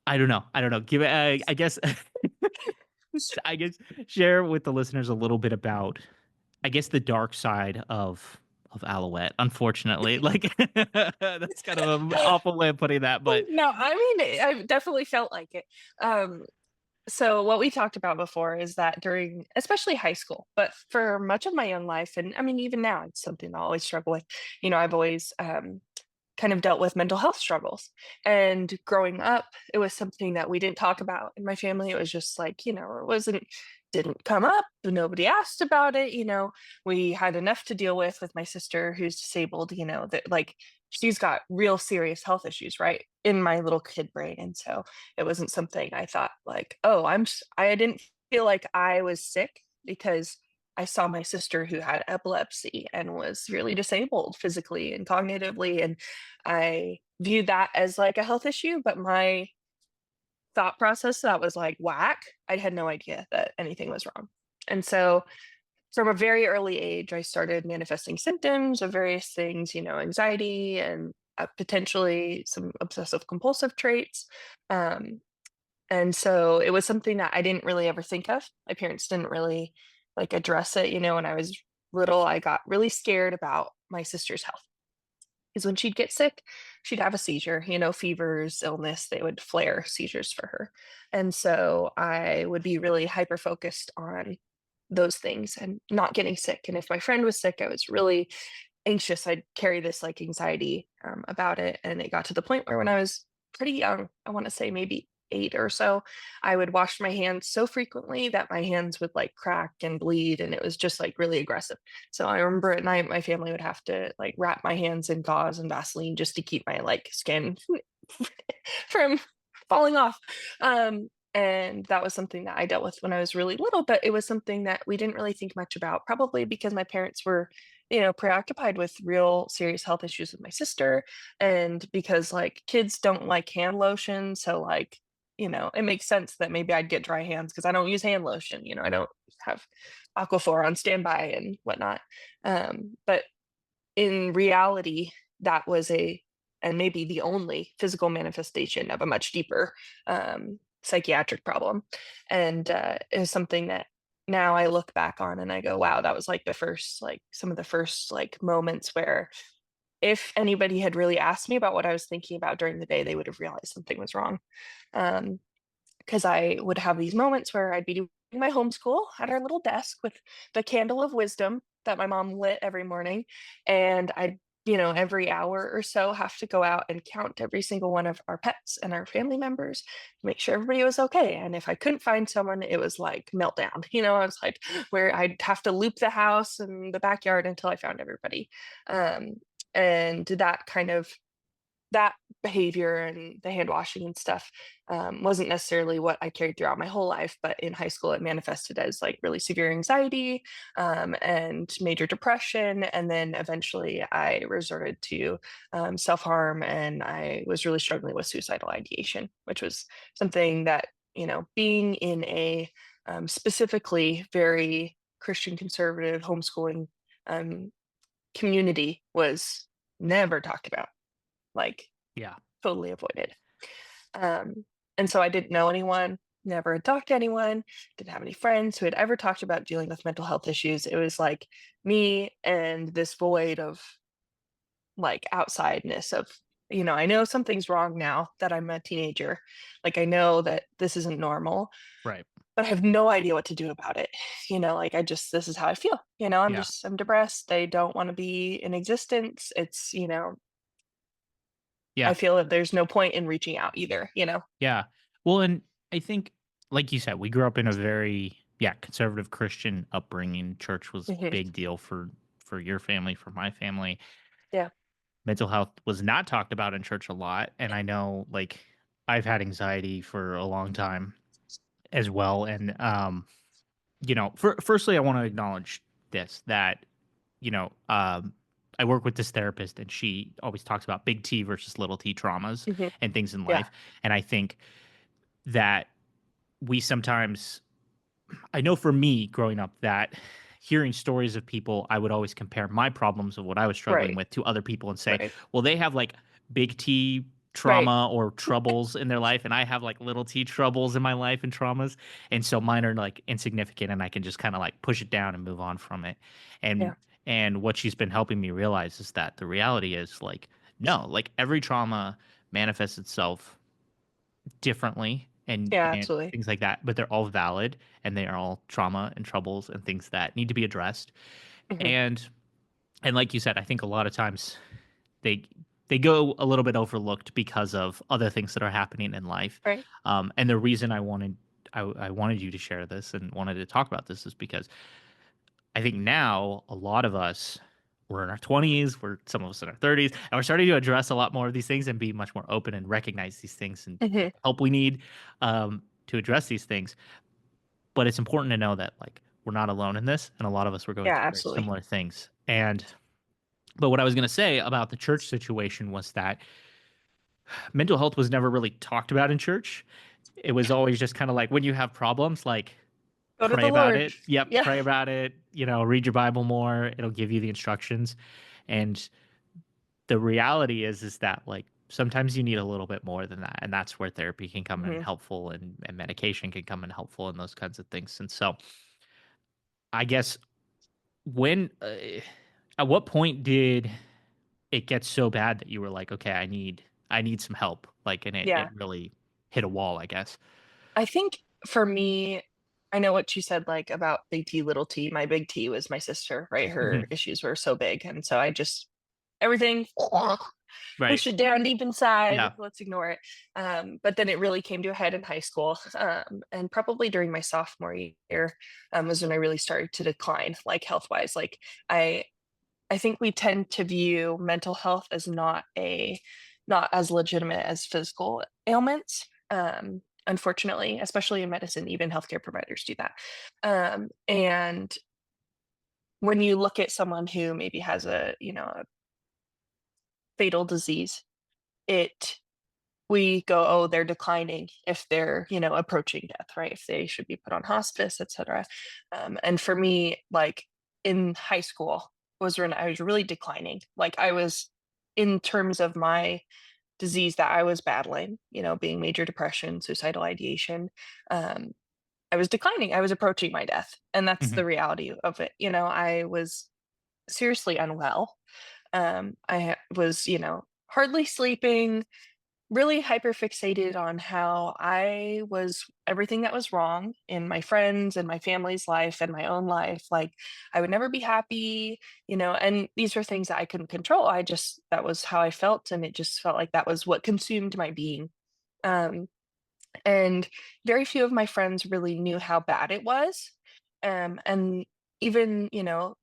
I don't know. I don't know. Give it. I guess. I guess share with the listeners a little bit about, I guess, the dark side of Alouette. Unfortunately, like that's kind of an awful way of putting that, but No, I mean, I've definitely felt like it. Um, so what we talked about before is that during especially high school, but for much of my young life, and I mean, even now, it's something I always struggle with. I've always kind of dealt with mental health struggles. And growing up, it was something that we didn't talk about in my family. It was just like, it didn't come up. Nobody asked about it. We had enough to deal with my sister who's disabled, that like she's got real serious health issues, right? In my little kid brain. And so it wasn't something I thought like, oh, I didn't feel like I was sick because I saw my sister who had epilepsy and was really disabled physically and cognitively, and I viewed that as like a health issue, but my thought process that was like whack, I had no idea that anything was wrong. And so from a very early age, I started manifesting symptoms of various things, anxiety and potentially some obsessive compulsive traits. Um, and so it was something that I didn't really ever think of. My parents didn't really like address it. When I was little, I got really scared about my sister's health. is when she'd get sick, she'd have a seizure, fevers, illness, they would flare seizures for her. And so I would be really hyper focused on those things and not getting sick. And if my friend was sick, I was really anxious. I'd carry this like anxiety about it. And it got to the point where when I was pretty young, I want to say maybe 8 or so, I would wash my hands so frequently that my hands would like crack and bleed. And it was just like really aggressive. So I remember at night, my family would have to like wrap my hands in gauze and Vaseline just to keep my like skin from falling off. And that was something that I dealt with when I was really little, but it was something that we didn't really think much about, probably because my parents were, preoccupied with real serious health issues with my sister. And because like kids don't like hand lotion. So, like, it makes sense that maybe I'd get dry hands because I don't use hand lotion. I don't have Aquaphor on standby and whatnot. But in reality, that was and maybe the only physical manifestation of a much deeper psychiatric problem. And it was something that now I look back on and I go, wow, that was like some of the first like moments where if anybody had really asked me about what I was thinking about during the day, they would have realized something was wrong. Um, because I would have these moments where I'd be doing my homeschool at our little desk with the candle of wisdom that my mom lit every morning. And I'd, every hour or so have to go out and count every single one of our pets and our family members to make sure everybody was okay. And if I couldn't find someone, it was like meltdown. I was like, where I'd have to loop the house and the backyard until I found everybody. Um, and that behavior and the hand washing and stuff wasn't necessarily what I carried throughout my whole life, but in high school it manifested as like really severe anxiety and major depression, and then eventually I resorted to self harm, and I was really struggling with suicidal ideation, which was something that being in a specifically very Christian conservative homeschooling um, community was never talked about, like Yeah. totally avoided. Um, and so I didn't know anyone, never had talked to anyone, didn't have any friends who had ever talked about dealing with mental health issues. It was like me and this void of like outsideness of, I know something's wrong now that I'm a teenager. Like I know that this isn't normal, Right. but I have no idea what to do about it. Like this is how I feel. Yeah. I'm depressed. I don't want to be in existence. It's, I Yeah. feel that there's no point in reaching out either. Yeah. Well, and I think, like you said, we grew up in a very, yeah, conservative Christian upbringing. Church was a Mhm. big deal for your family, for my family. Yeah. Mental health was not talked about in church a lot, and I know, like, I've had anxiety for a long time as well. And firstly, I want to acknowledge this, that you know, um, I work with this therapist, and she always talks about big T versus little T traumas Mhm. and things in Yeah. life. And I think that we sometimes, I know for me growing up, that hearing stories of people, I would always compare my problems of what I was struggling Right. with to other people and say, Right. well, they have like big T Right. trauma or troubles in their life, and I have like little T troubles in my life and traumas. And so mine are like insignificant, and I can just kind of like push it down and move on from it. Yeah. And what she's been helping me realize is that the reality is, like, no, like every trauma manifests itself differently, Yeah, and absolutely. things like that, but they're all valid, and they are all trauma and troubles and things that need to be addressed. Mhm. And like you said, I think a lot of times they they go a little bit overlooked because of other things that are happening in life. Right. And the reason I wanted you to share this and wanted to talk about this is because I think now a lot of us, we're in our 20s, we're some of us in our 30s, and we're starting to address a lot more of these things and be much more open and recognize these things and Mhm. get the help we need to address these things. But it's important to know that, like, we're not alone in this, and a lot of us were going Yeah, through very absolutely. similar things. And but what I was going to say about the church situation was that mental health was never really talked about in church. It was always just kind of like, when you have problems, like, Go to pray the about Lord. it. Yep, Yeah. pray about it. Read your Bible more. It'll give you the instructions. And the reality is that, like, sometimes you need a little bit more than that, and that's where therapy can come in Mhm. helpful, and medication can come in helpful, and those kinds of things. And so, I guess, when at what point did it gets so bad that you were like, okay, I need some help. Like, and it Yeah. really hit a wall, I guess. I think for me, I know what you said, like about big T, little t. My big T was my sister, right? Her Hmm. issues were so big. And so I just, everything, Right. push it down deep inside. Yeah. Let's ignore it. But then it really came to a head in high school. And probably during my sophomore year was when I really started to decline, like health wise. Like I, I think we tend to view mental health as not as legitimate as physical ailments. Unfortunately, especially in medicine, even healthcare providers do that. And when you look at someone who maybe has a fatal disease, it we go, oh, they're declining if they're, approaching death, right? If they should be put on hospice, etc. And for me, like in high school was when I was really declining. Like I was, in terms of my disease that I was battling, being major depression, suicidal ideation, um, I was declining. I was approaching my death. And that's Hmm. the reality of it. I was seriously unwell. Was, hardly sleeping, really hyper fixated on how I was everything that was wrong in my friends and my family's life and my own life. Like I would never be happy, and these were things that I couldn't control. That was how I felt. And it just felt like that was what consumed my being. Um, and very few of my friends really knew how bad it was. And even,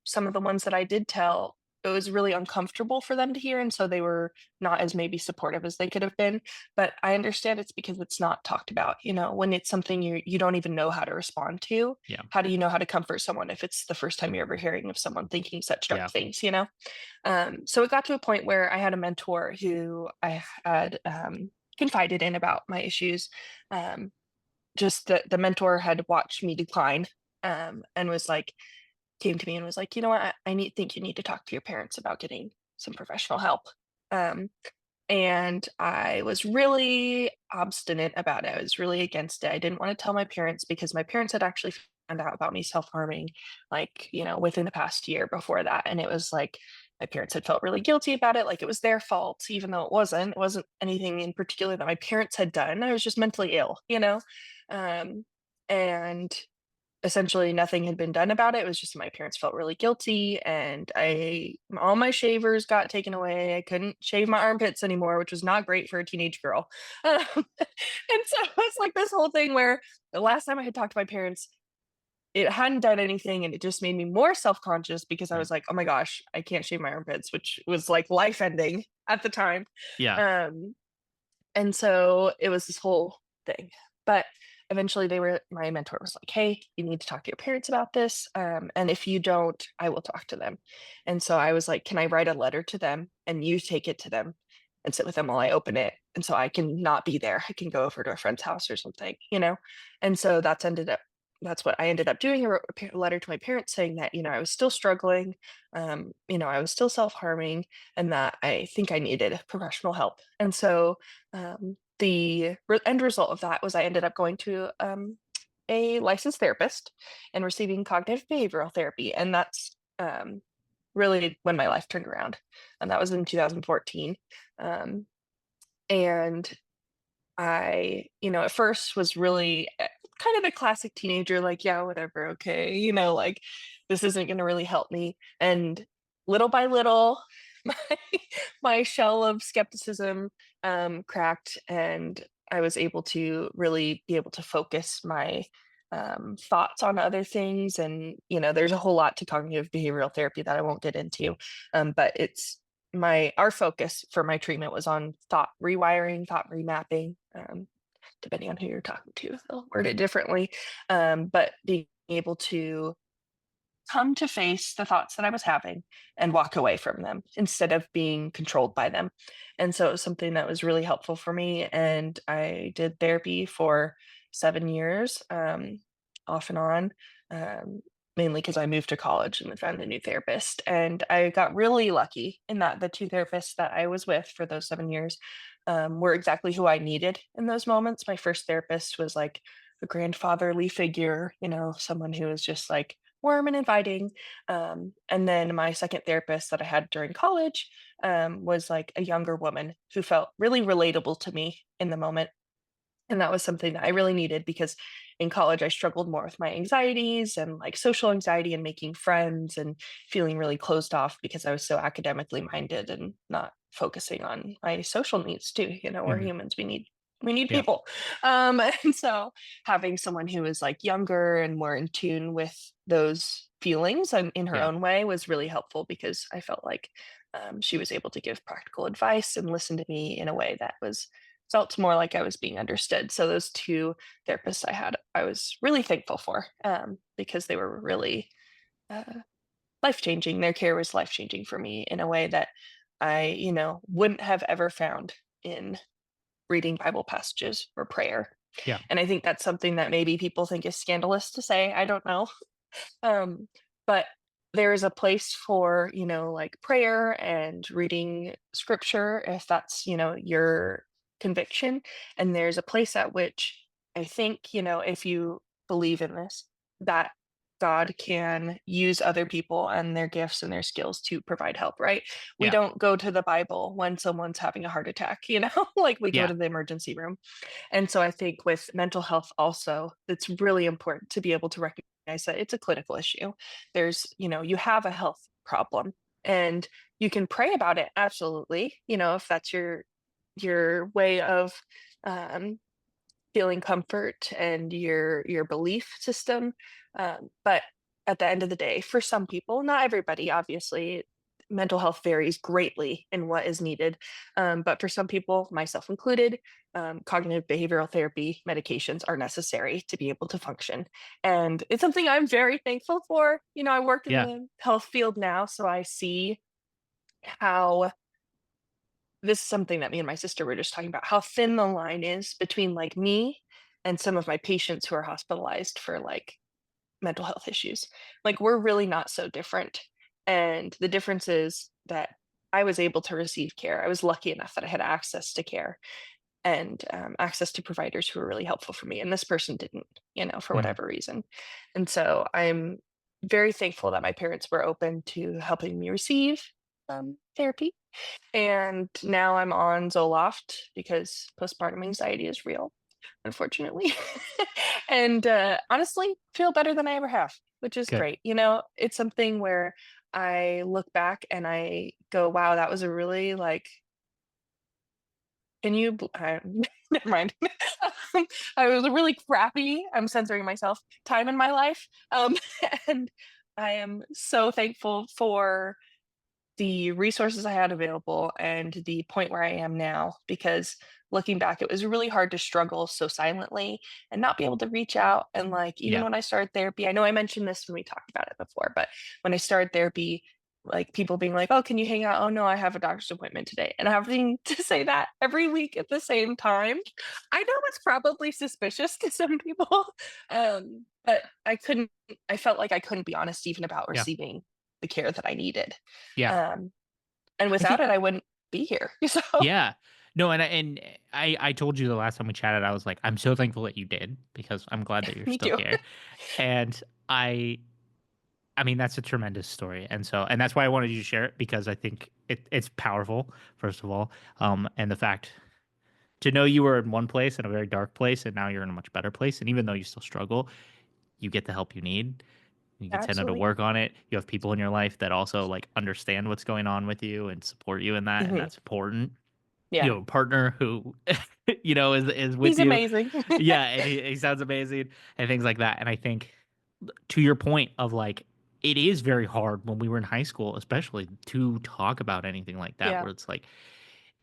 some of the ones that I did tell, it was really uncomfortable for them to hear. And so they were not as maybe supportive as they could have been. But I understand it's because it's not talked about. When it's something you don't even know how to respond to, Yeah. how do you know how to comfort someone if it's the first time you're ever hearing of someone thinking such dark Yeah. things? So it got to a point where I had a mentor who I had confided in about my issues. Um, just the mentor had watched me decline, and was like, came to me and was like, you know what, think you need to talk to your parents about getting some professional help. Um, and I was really obstinate about it. I was really against it. I didn't want to tell my parents because my parents had actually found out about me self-harming, like, within the past year before that. And it was like my parents had felt really guilty about it, like it was their fault, even though it wasn't. It wasn't anything in particular that my parents had done. I was just mentally ill. Um, and essentially nothing had been done about it. It was just my parents felt really guilty, and all my shavers got taken away. I couldn't shave my armpits anymore, which was not great for a teenage girl. And so it's like this whole thing where the last time I had talked to my parents, it hadn't done anything, and it just made me more self-conscious because I Right. was like, "Oh my gosh, I can't shave my armpits," which was like life ending at the time. Yeah. Um, and so it was this whole thing. But eventually my mentor was like, hey, you need to talk to your parents about this. And if you don't, I will talk to them. And so I was like, can I write a letter to them and you take it to them and sit with them while I open it? And so I can not be there. I can go over to a friend's house or something. And so that's what I ended up doing. I wrote a letter to my parents saying that, I was still struggling, I was still self-harming, and that I think I needed professional help. And so the end result of that was I ended up going to a licensed therapist and receiving cognitive behavioral therapy. And that's really when my life turned around. And that was in 2014. Um, and I, at first was really kind of a classic teenager, like, yeah, whatever, okay, like this isn't going to really help me. And little by little, my my shell of skepticism cracked, and I was able to really be able to focus my thoughts on other things. And there's a whole lot to cognitive behavioral therapy that I won't get into, but it's my our focus for my treatment was on thought rewiring, thought remapping. Depending on who you're talking to, they'll word it differently. But being able to come to face the thoughts that I was having and walk away from them instead of being controlled by them. And so it was something that was really helpful for me. And I did therapy for 7 years, off and on, um, mainly because I moved to college and found a new therapist. And I got really lucky in that the two therapists that I was with for those 7 years were exactly who I needed in those moments. My first therapist was like a grandfatherly figure, someone who was just like warm and inviting. And then my second therapist that I had during college was like a younger woman who felt really relatable to me in the moment, and that was something that I really needed because in college I struggled more with my anxieties and like social anxiety and making friends and feeling really closed off because I was so academically minded and not focusing on my social needs too. You know, we're Mhm. humans. We need Yeah. people. And so having someone who was like younger and more in tune with those feelings and in her Yeah. own way was really helpful because I felt like she was able to give practical advice and listen to me in a way that was felt more like I was being understood. So those 2 therapists I had, I was really thankful for, because they were really, uh, life-changing. Their care was life-changing for me in a way that I, wouldn't have ever found in reading Bible passages or prayer. Yeah. And I think that's something that maybe people think is scandalous to say, I don't know. Um, but there is a place for, like prayer and reading scripture if that's, your conviction. And there's a place at which I think, if you believe in this, that God can use other people and their gifts and their skills to provide help, right? We Yeah. don't go to the Bible when someone's having a heart attack, like we go Yeah. to the emergency room. And so I think with mental health also, it's really important to be able to recognize that it's a clinical issue. You have a health problem and you can pray about it absolutely, if that's your way of um feeling comfort and your belief system. But at the end of the day, for some people, not everybody, obviously, mental health varies greatly in what is needed. But for some people, myself included, cognitive behavioral therapy medications are necessary to be able to function. And it's something I'm very thankful for. I work in Yeah. the health field now, so I see how this is something that me and my sister were just talking about, how thin the line is between like me and some of my patients who are hospitalized for like mental health issues. Like we're really not so different. And the difference is that I was able to receive care. I was lucky enough that I had access to care and access to providers who were really helpful for me. And this person didn't, for Mhm. whatever reason. And so I'm very thankful that my parents were open to helping me receive therapy, and now I'm on Zoloft because postpartum anxiety is real, unfortunately. And honestly, feel better than I ever have, which is Good. great. It's something where I look back and I go, wow, that was a really like, can you, never mind. I was a really crappy, I'm censoring myself, time in my life. And I am so thankful for the resources I had available and the point where I am now, because looking back, it was really hard to struggle so silently and not be able to reach out. And like, even Yeah. when I started therapy, I know I mentioned this when we talked about it before, but when I started therapy, like people being like, oh, can you hang out? Oh, no, I have a doctor's appointment today. And having to say that every week at the same time, I know it's probably suspicious to some people. But I felt like I couldn't be honest even about Yeah. receiving the care that I needed. Yeah. Um, and I without think it, I wouldn't be here. So yeah. No, and I told you the last time we chatted, I was like, I'm so thankful that you did because I'm glad that you're me still too. here. And I mean, that's a tremendous story. And that's why I wanted you to share it because I think it's powerful, first of all. And the fact to know you were in one place in a very dark place and now you're in a much better place. And even though you still struggle, you get the help you need. You continue to Absolutely. work on it. You have people in your life that also like understand what's going on with you and support you in that, and Mhm. that's important. You Yeah. have a partner who is with He's you. amazing. Yeah, and he sounds amazing and things like that. And I think to your point of like it is very hard when we were in high school, especially to talk about anything like that, Yeah. where it's like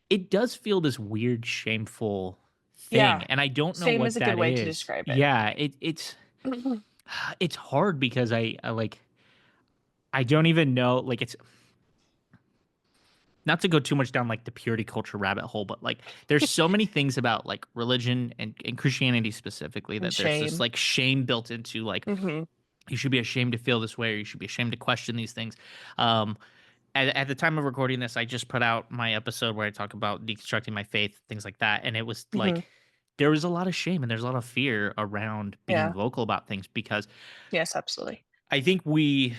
it does feel this weird, shameful thing. Yeah. And I don't know Shame what is a good that way to is. describe it. Yeah, it's Mhm. it's hard because I like I don't even know like it's not to go too much down like the purity culture rabbit hole, but like there's so many things about like religion and Christianity specifically And that there's this shame. like shame built into like Mhm. you should be ashamed to feel this way or you should be ashamed to question these things. Um, at the time of recording this, I just put out my episode where I talk about deconstructing my faith, things like that, and it was Mhm. like there was a lot of shame and there's a lot of fear around being Yeah. vocal about things because Yes, absolutely. I think we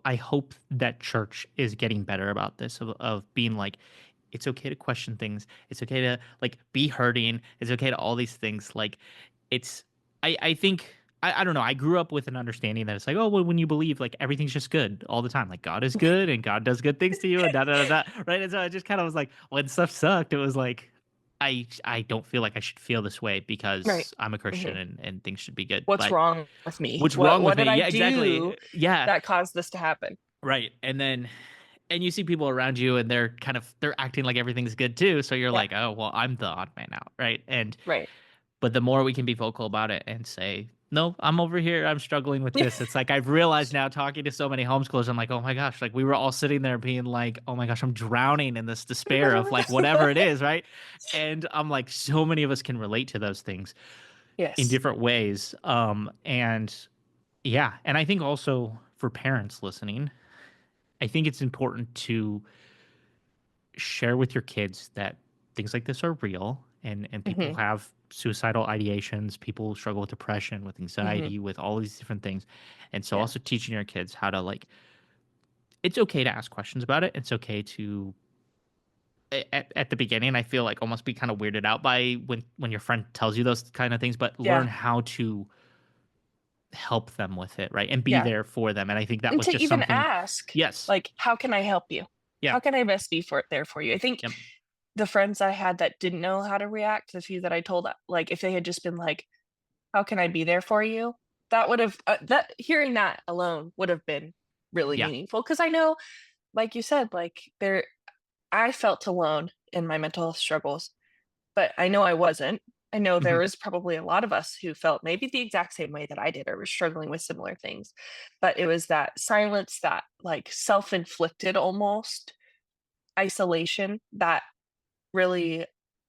I hope that church is getting better about this of being like, it's okay to question things. It's okay to like be hurting. It's okay to all these things. Like it's I think I don't know. I grew up with an understanding that it's like, oh well, when you believe, like everything's just good all the time. Like God is good and God does good things to you and da da da da. Right. And so I just kind of was like, when stuff sucked, it was like I don't feel like I should feel this way Right. because I'm a Christian Hmm. and things should be good. What's But wrong with me? what's What wrong with what did me? I Yeah, do exactly. Yeah. that caused this to happen? Right. And you see people around you and they're acting like everything's good too. So you're Yeah. like, oh well, I'm the odd man out, right? And Right. but the more we can be vocal about it and say, no, I'm over here, I'm struggling with this. It's like I've realized now talking to so many homeschoolers, I'm like, oh my gosh, like we were all sitting there being like, oh my gosh, I'm drowning in this despair of like whatever it is, right? And I'm like, so many of us can relate to those things in Yes. different ways. And yeah, and I think also for parents listening, I think it's important to share with your kids that things like this are real and people Hmm. have suicidal ideations, people struggle with depression, with Hmm. anxiety, with all these different things. And so Yeah. also teaching your kids how to like it's okay to ask questions about it. It's okay to at the beginning I feel like almost be kind of weirded out by when your friend tells you those kind of things, but learn Yeah. how to help them with it, right? And be Yeah. there for them. And I think that And was to just even something. ask, Yes. like, how can I help you? Yeah. How can I best be there for you? I think Yep. the friends I had that didn't know how to react, the few that I told, like, if they had just been like, "How can I be there for you?" That would have that hearing that alone would have been really Yeah. meaningful. Because I know, like you said, like, I felt alone in my mental health struggles, but I know I wasn't. I know there Hmm. was probably a lot of us who felt maybe the exact same way that I did or were struggling with similar things, but it was that silence, that, like, self-inflicted almost isolation that really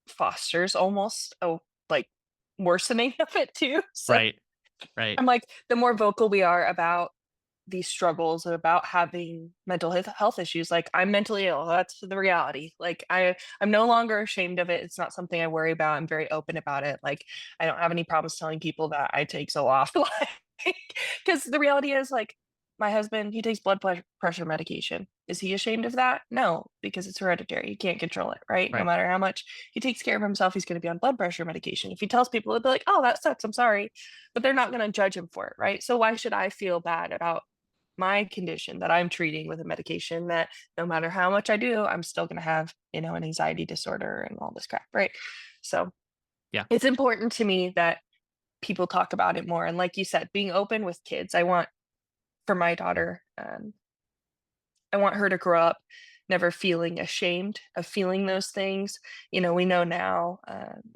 fosters almost a, like, worsening of it too. So Right. Right. I'm like, the more vocal we are about these struggles and about having mental health issues, like, I'm mentally ill, that's the reality. Like, I'm no longer ashamed of it. It's not something I worry about. I'm very open about it. Like, I don't have any problems telling people that I take so off. Like, because the reality is, like, my husband, he takes pressure medication. Is he ashamed of that? No, because it's hereditary. He can't control it, right? No Right. matter how much he takes care of himself, he's going to be on blood pressure medication. If he tells people, they'll be like, "Oh, that sucks. I'm sorry," but they're not going to judge him for it, right? So why should I feel bad about my condition that I'm treating with a medication that no matter how much I do, I'm still going to have, an anxiety disorder and all this crap, right? So Yeah. it's important to me that people talk about it more. And like you said, being open with kids. I want for my daughter, I want her to grow up never feeling ashamed of feeling those things. We know now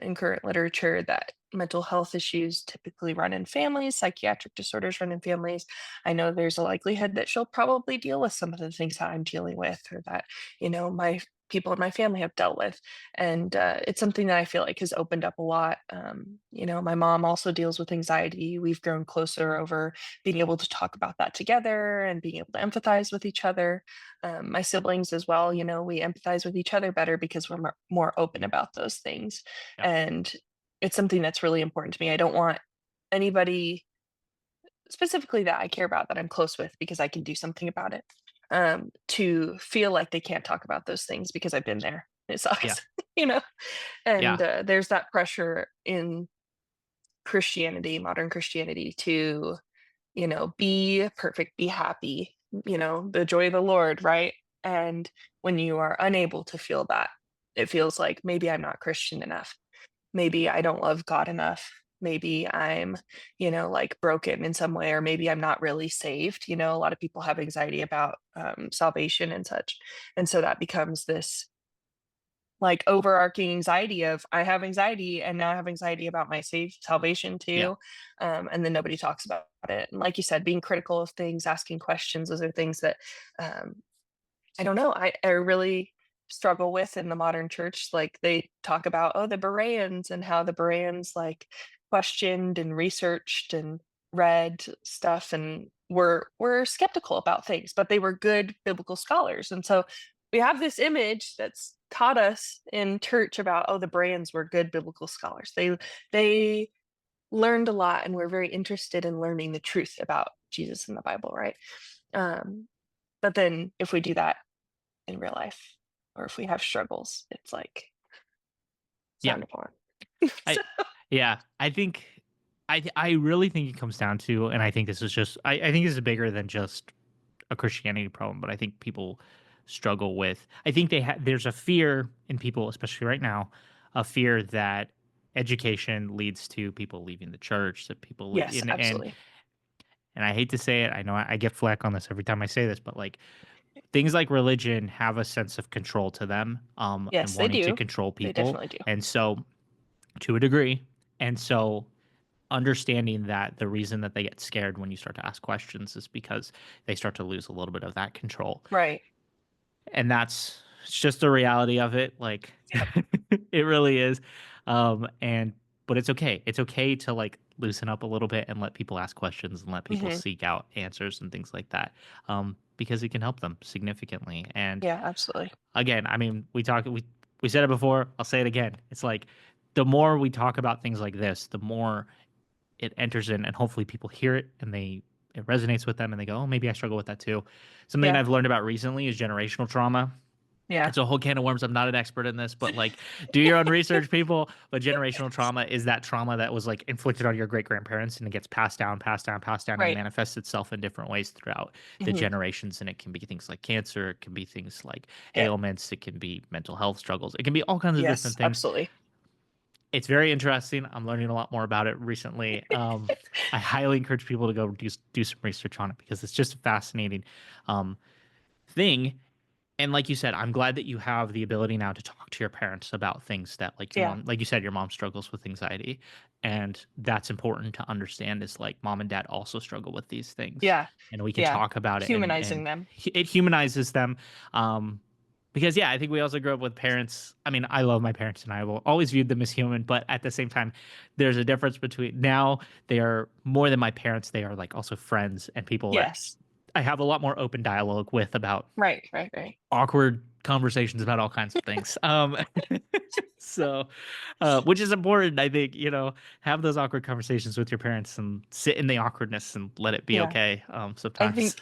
in current literature that mental health issues typically run in families, psychiatric disorders run in families. I know there's a likelihood that she'll probably deal with some of the things that I'm dealing with or that, my people in my family have dealt with. And it's something that I feel like has opened up a lot. My mom also deals with anxiety. We've grown closer over being able to talk about that together and being able to empathize with each other. My siblings as well, we empathize with each other better because we're more open about those things. Yeah. And it's something that's really important to me. I don't want anybody specifically that I care about that I'm close with because I can do something about it, to feel like they can't talk about those things because I've been there. It Yeah. sucks, you know? And Yeah. there's that pressure in Christianity, modern Christianity, to be perfect, be happy, the joy of the Lord, right? And when you are unable to feel that, it feels like maybe I'm not Christian enough. Maybe I don't love God enough. Maybe I'm, like broken in some way, or maybe I'm not really saved. A lot of people have anxiety about salvation and such. And so that becomes this like overarching anxiety of I have anxiety and now I have anxiety about my salvation Yeah. too. And then nobody talks about it. And like you said, being critical of things, asking questions, those are things that um, I don't know. I really struggle with in the modern church. Like they talk about, oh, the Bereans and how the Bereans like questioned and researched and read stuff and were skeptical about things, but they were good biblical scholars. And so we have this image that's taught us in church about, oh, the Bereans were good biblical scholars. They learned a lot and we're very interested in learning the truth about Jesus in the Bible, right? Um, but then if we do that in real life, or if we have struggles, it's like it's Yeah. not important. I So, yeah, I think I really think it comes down to, and I think this is just I think this is bigger than just a Christianity problem, but I think people struggle with. I think there's a fear in people, especially right now, a fear that education leads to people leaving the church, that people yes, and absolutely. I hate to say it, I know I get flack on this every time I say this, but like things like religion have a sense of control to them, and Yes, they wanting to do. control They people, definitely do. and so to a degree, and so understanding that the reason that they get scared when you start to ask questions is because they start to lose a little bit of that control. Right. And that's it's just the reality of it. Like Yep. it really is. And but it's okay. It's okay to like loosen up a little bit and let people ask questions and let people Hmm. seek out answers and things like that. Because it can help them significantly. And Yeah, absolutely. again, I mean, we said it before, I'll say it again. It's like the more we talk about things like this, the more it enters in and hopefully people hear it and it resonates with them and they go, oh, maybe I struggle with that too. Something Yeah. I've learned about recently is generational trauma. Yeah. It's a whole can of worms. I'm not an expert in this, but like do your own research, people. But generational trauma is that trauma that was like inflicted on your great grandparents and it gets passed down, passed down, passed down, and Right. manifests itself in different ways throughout the Hmm. generations. And it can be things like cancer, it can be things like Yeah. ailments, it can be mental health struggles, it can be all kinds of Yes, different things. absolutely. It's very interesting. I'm learning a lot more about it recently. I highly encourage people to go do some research on it because it's just a fascinating um, thing. And like you said, I'm glad that you have the ability now to talk to your parents about things that, like your Yeah. mom, like you said, your mom struggles with anxiety, and that's important to understand. Is like mom and dad also struggle with these things, Yeah. and we can Yeah. talk about it, Humanizing them. it humanizes them. Because yeah, I think we also grew up with parents. I mean, I love my parents, and I will always viewed them as human. But at the same time, there's a difference between now they are more than my parents. They are like also friends and people that Yes. I have a lot more open dialogue with about Right, right, right. awkward conversations about all kinds of things. So, which is important, I think, have those awkward conversations with your parents and sit in the awkwardness and let it be Yeah. okay. I Sometimes. think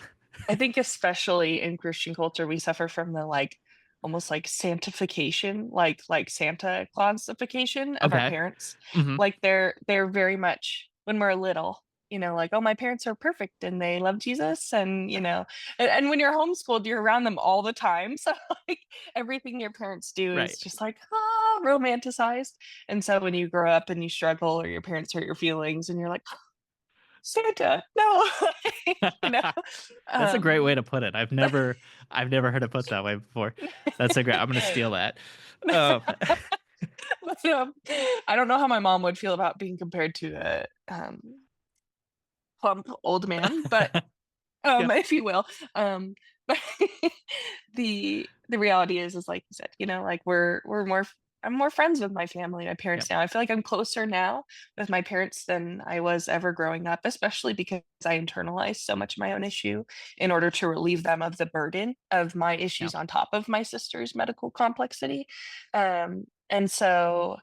I think especially in Christian culture, we suffer from the like almost like sanctification, like Santa Clausification of our Okay. parents. Hmm. Like they're very much when we're little, like, oh, my parents are perfect and they love Jesus, and and when you're homeschooled, you're around them all the time. So like everything your parents do is Right. just like romanticized. And so when you grow up and you struggle or your parents hurt your feelings and you're like, Santa, no, you know. That's a great Um, way to put it. I've never heard it put that way before. That's a great. I'm gonna steal that. Um, but, I don't know how my mom would feel about being compared to a plump old man, but yep. if you will. But the reality is like you said, like we're more. I'm more friends with my family, my parents Yep. now. I feel like I'm closer now with my parents than I was ever growing up, especially because I internalized so much of my own issue in order to relieve them of the burden of my issues Yep. on top of my sister's medical complexity. And so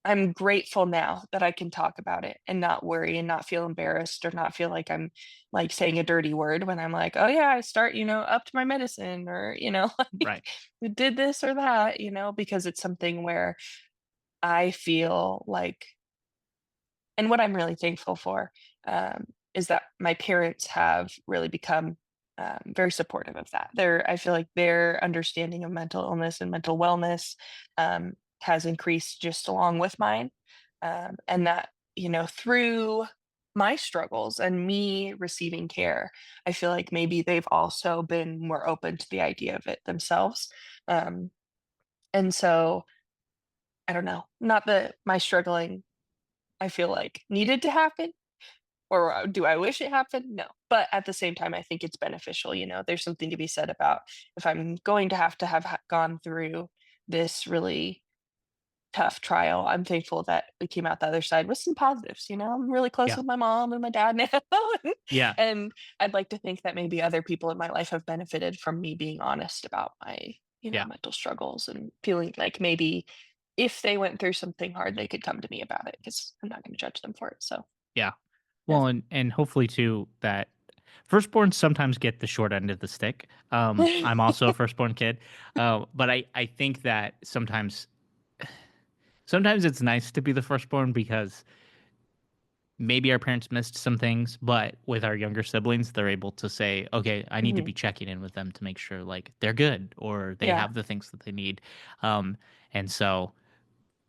I'm grateful now that I can talk about it and not worry and not feel embarrassed or not feel like I'm like saying a dirty word when I'm like, oh yeah, I start, upped my medicine or, like Right. we did this or that, because it's something where I feel like, and what I'm really thankful for is that my parents have really become very supportive of that. I feel like their understanding of mental illness and mental wellness has increased just along with mine, and that through my struggles and me receiving care, I feel like maybe they've also been more open to the idea of it themselves. Um, and so I don't know, not that my struggling I feel like needed to happen, or do I wish it happened? No. But at the same time, I think it's beneficial. There's something to be said about if I'm going to have gone through this really tough trial, I'm thankful that we came out the other side with some positives. I'm really close Yeah. with my mom and my dad now. and, Yeah. and I'd like to think that maybe other people in my life have benefited from me being honest about my, Yeah. mental struggles and feeling like maybe if they went through something hard, they could come to me about it because I'm not going to judge them for it. So Yeah. yeah. Well, and hopefully too that firstborns sometimes get the short end of the stick. I'm also a firstborn kid, but I think that sometimes it's nice to be the firstborn because maybe our parents missed some things, but with our younger siblings, they're able to say, okay, I need to Mhm. be checking in with them to make sure like they're good or they Yeah. have the things that they need. And so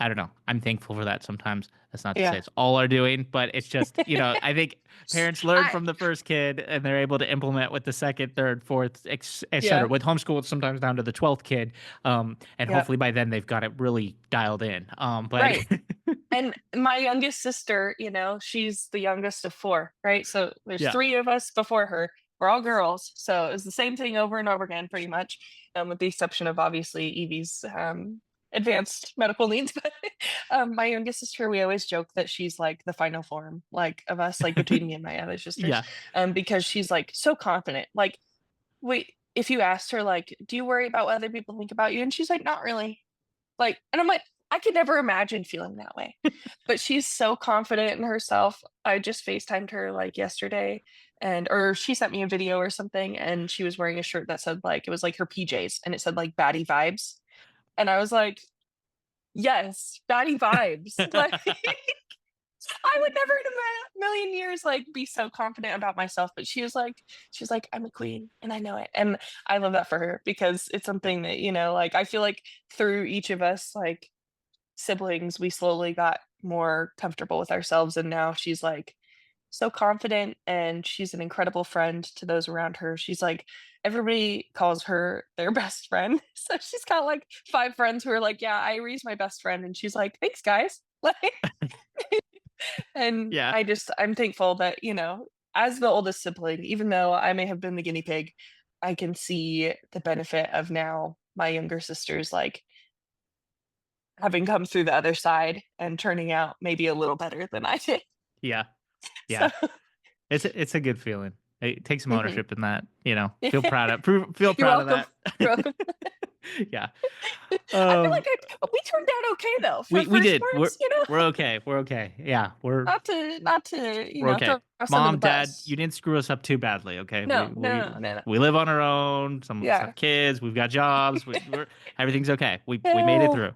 I don't know. I'm thankful for that sometimes. That's not to say Yeah. it's all our doing, but it's just, I think parents learn I from the first kid and they're able to implement with the second, third, fourth, et cetera. yeah. With homeschool, it's sometimes down to the 12th kid. And Yeah. hopefully by then they've got it really dialed in. But Right. And my youngest sister, she's the youngest of four, right? So there's yeah, three of us before her. We're all girls. So it was the same thing over and over again, pretty much, with the exception of obviously Evie's advanced medical needs. But my youngest sister, we always joke that she's like the final form, like of us, like between me and my other sisters, yeah. because she's like so confident. Like, wait, if you asked her, like, do you worry about what other people think about you? And she's like, not really. Like, and I'm like, I could never imagine feeling that way. But she's so confident in herself. I just FaceTimed her like yesterday or she sent me a video or something and she was wearing a shirt that said like it was like her PJs and it said like baddie vibes. And I was like, yes, baddie vibes. Like I would never in a million years like be so confident about myself. But she's like, I'm a queen and I know it. And I love that for her because it's something that, like I feel like through each of us, like siblings, we slowly got more comfortable with ourselves. And now she's like so confident and she's an incredible friend to those around her. She's like, everybody calls her their best friend. So she's got like five friends who are like, yeah, Irie's my best friend. And she's like, thanks, guys. Like, and yeah. I'm thankful that, as the oldest sibling, even though I may have been the guinea pig, I can see the benefit of now my younger sisters like having come through the other side and turning out maybe a little better than I did. Yeah. So, Yeah. It's a good feeling. Take some mhm. ownership in that, feel You're proud of welcome. that. You're welcome. Yeah. I feel Um, like we turned out okay though for we did. firstborns, We're okay. We're okay. Yeah, not to we're okay. throw us under the Mom, Dad, you bus. didn't screw us up too badly. Okay, No, no, no, no, no. we live on our own. Some of us Yeah. have kids. We've got jobs. We're everything's okay. We made it Yeah. through.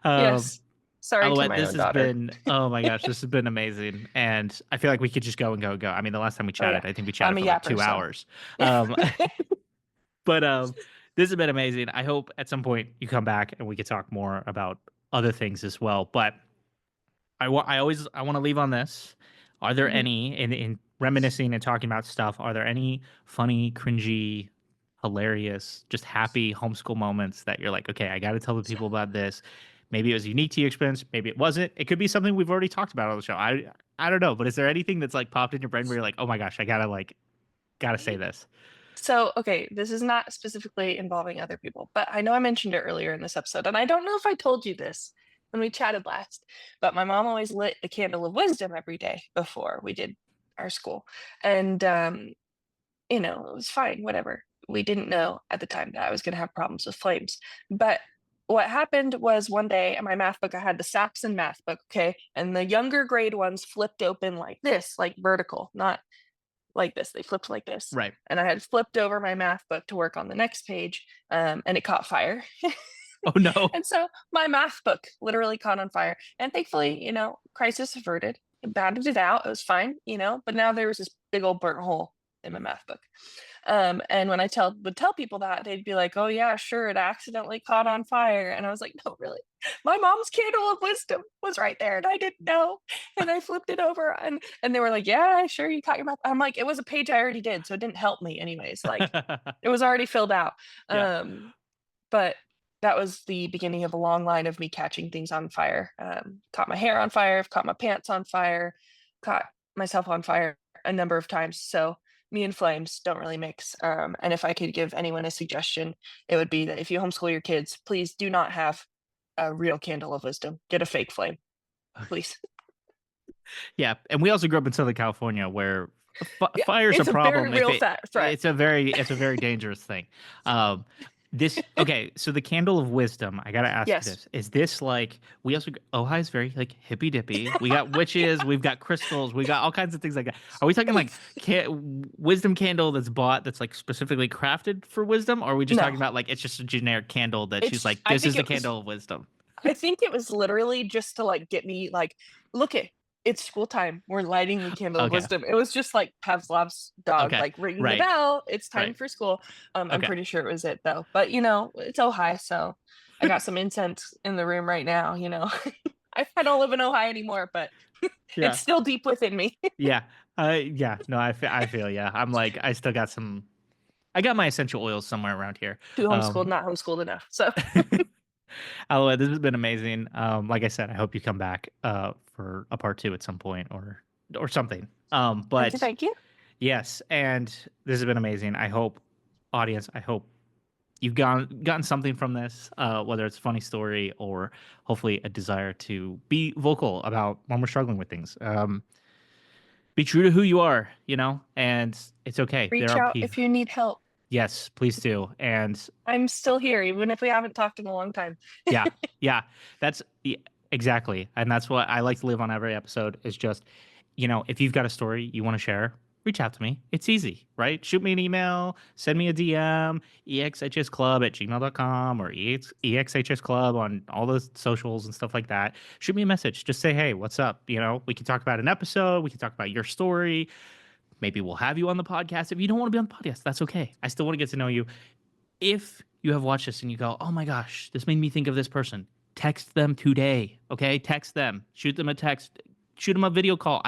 Um, Yes. Sorry to Alouette, my this own has daughter. been oh my gosh, this has been amazing, and I feel like we could just go and go and go. I mean, the last time we Oh yeah. chatted, I think we I'm chatted a for like yapper, two so. hours. Um, but this has been amazing. I hope at some point you come back and we could talk more about other things as well. But I want to leave on this. Are there Mhm. any in reminiscing and talking about stuff? Are there any funny, cringy, hilarious, just happy homeschool moments that you're like, okay, I got to tell the people about this. Maybe it was unique to your experience. Maybe it wasn't. It could be something we've already talked about on the show. I don't know. But is there anything that's like popped in your brain where you're like, oh my gosh, I gotta say this. So, okay, this is not specifically involving other people, but I know I mentioned it earlier in this episode, and I don't know if I told you this when we chatted last, but my mom always lit the candle of wisdom every day before we did our school. And it was fine, whatever. We didn't know at the time that I was going to have problems with flames. But what happened was one day in my math book, I had the Saxon math book, okay? And the younger grade ones flipped open like this, like vertical, not like this. They flipped like this. Right. And I had flipped over my math book to work on the next page, and it caught fire. Oh no. And so my math book literally caught on fire. And thankfully, crisis averted. It batted it out. It was fine, but now there was this big old burnt hole in my math book. And when I would tell people that, they'd be like, "Oh yeah, sure, it accidentally caught on fire." And I was like, "No, really. My mom's candle of wisdom was right there, and I didn't know." And I flipped it over, and they were like, "Yeah, sure, you caught your math." I'm like, "It was a page I already did, so it didn't help me anyways. Like, it was already filled out." Yeah. But that was the beginning of a long line of me catching things on fire. Caught my hair on fire, I've caught my pants on fire, caught myself on fire a number of times. So me and flames don't really mix. And if I could give anyone a suggestion, it would be that if you homeschool your kids, please do not have a real candle of wisdom. Get a fake flame, please. Yeah, and we also grew up in Southern California where Yeah, fire's a it's a very problem. real threat. It's a very dangerous thing. Um, Okay, so the candle of wisdom, I gotta ask you Yes. this. Is this like we also Ojai is very like hippy dippy. We got witches, we've got crystals, we got all kinds of things like that. Are we talking like wisdom candle that's bought that's like specifically crafted for wisdom, or are we just talking No. about like it's just a generic candle that she's It's like, I this think is the it was candle of wisdom? I think it was literally just to like get me like, look it, it's school time. We're lighting the candle of Okay. wisdom. It was just like Pavlov's dog, Okay. like ringing the Right. bell. It's time Right. for school. I'm Okay. pretty sure it was it though. But it's Ojai, so I got some incense in the room right now. I don't live in Ojai anymore, but it's Yeah. still deep within me. Yeah. Yeah. No, I feel yeah. I'm like I still got some I got my essential oils somewhere around here. Too homeschooled, Um not homeschooled enough. So Alouette, this has been amazing. Like I said, I hope you come back for a part two at some point or something. thank you, But thank you. yes, and this has been amazing. I hope, audience, I hope you've gotten something from this, whether it's a funny story or hopefully a desire to be vocal about when we're struggling with things. Be true to who you are, and it's okay. There Reach are out people. if you need help. Yes, please do. And I'm still here, even if we haven't talked in a long time. yeah, yeah, that's exactly, and that's what I like to live on every episode. Is just, if you've got a story you want to share, reach out to me. It's easy, right? Shoot me an email, send me a DM, exhsclub@gmail.com or exhsclub on all the socials and stuff like that. Shoot me a message. Just say, hey, what's up? We can talk about an episode. We can talk about your story. Maybe we'll have you on the podcast. If you don't want to be on the podcast, that's okay. I still want to get to know you. If you have watched this and you go, oh my gosh, this made me think of this person, text them today. Okay. Text them, shoot them a text, shoot them a video call.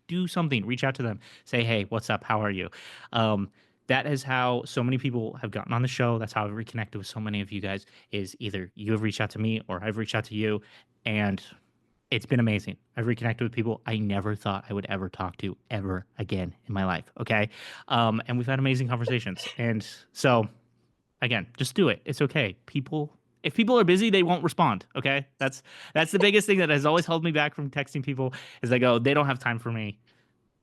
Do something, reach out to them, say, hey, what's up? How are you? That is how so many people have gotten on the show. That's how I've reconnected with so many of you guys is either you have reached out to me or I've reached out to you. And it's been amazing. I've reconnected with people I never thought I would ever talk to ever again in my life. Okay. And we've had amazing conversations. And so, again, just do it. It's okay. If people are busy, they won't respond. Okay, that's the biggest thing that has always held me back from texting people. Is they go, they don't have time for me.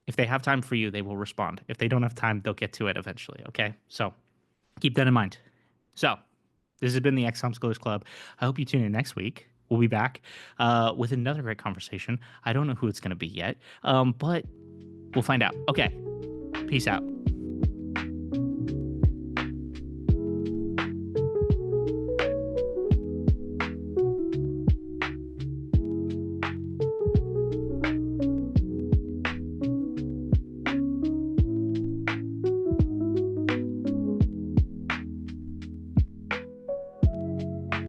If they have time for you, they will respond. If they don't have time, they'll get to it eventually. Okay, so keep that in mind. So this has been the Ex-Homeschoolers Club. I hope you tune in next week. We'll be back with another great conversation. I don't know who it's going to be yet, but we'll find out. Okay, peace out.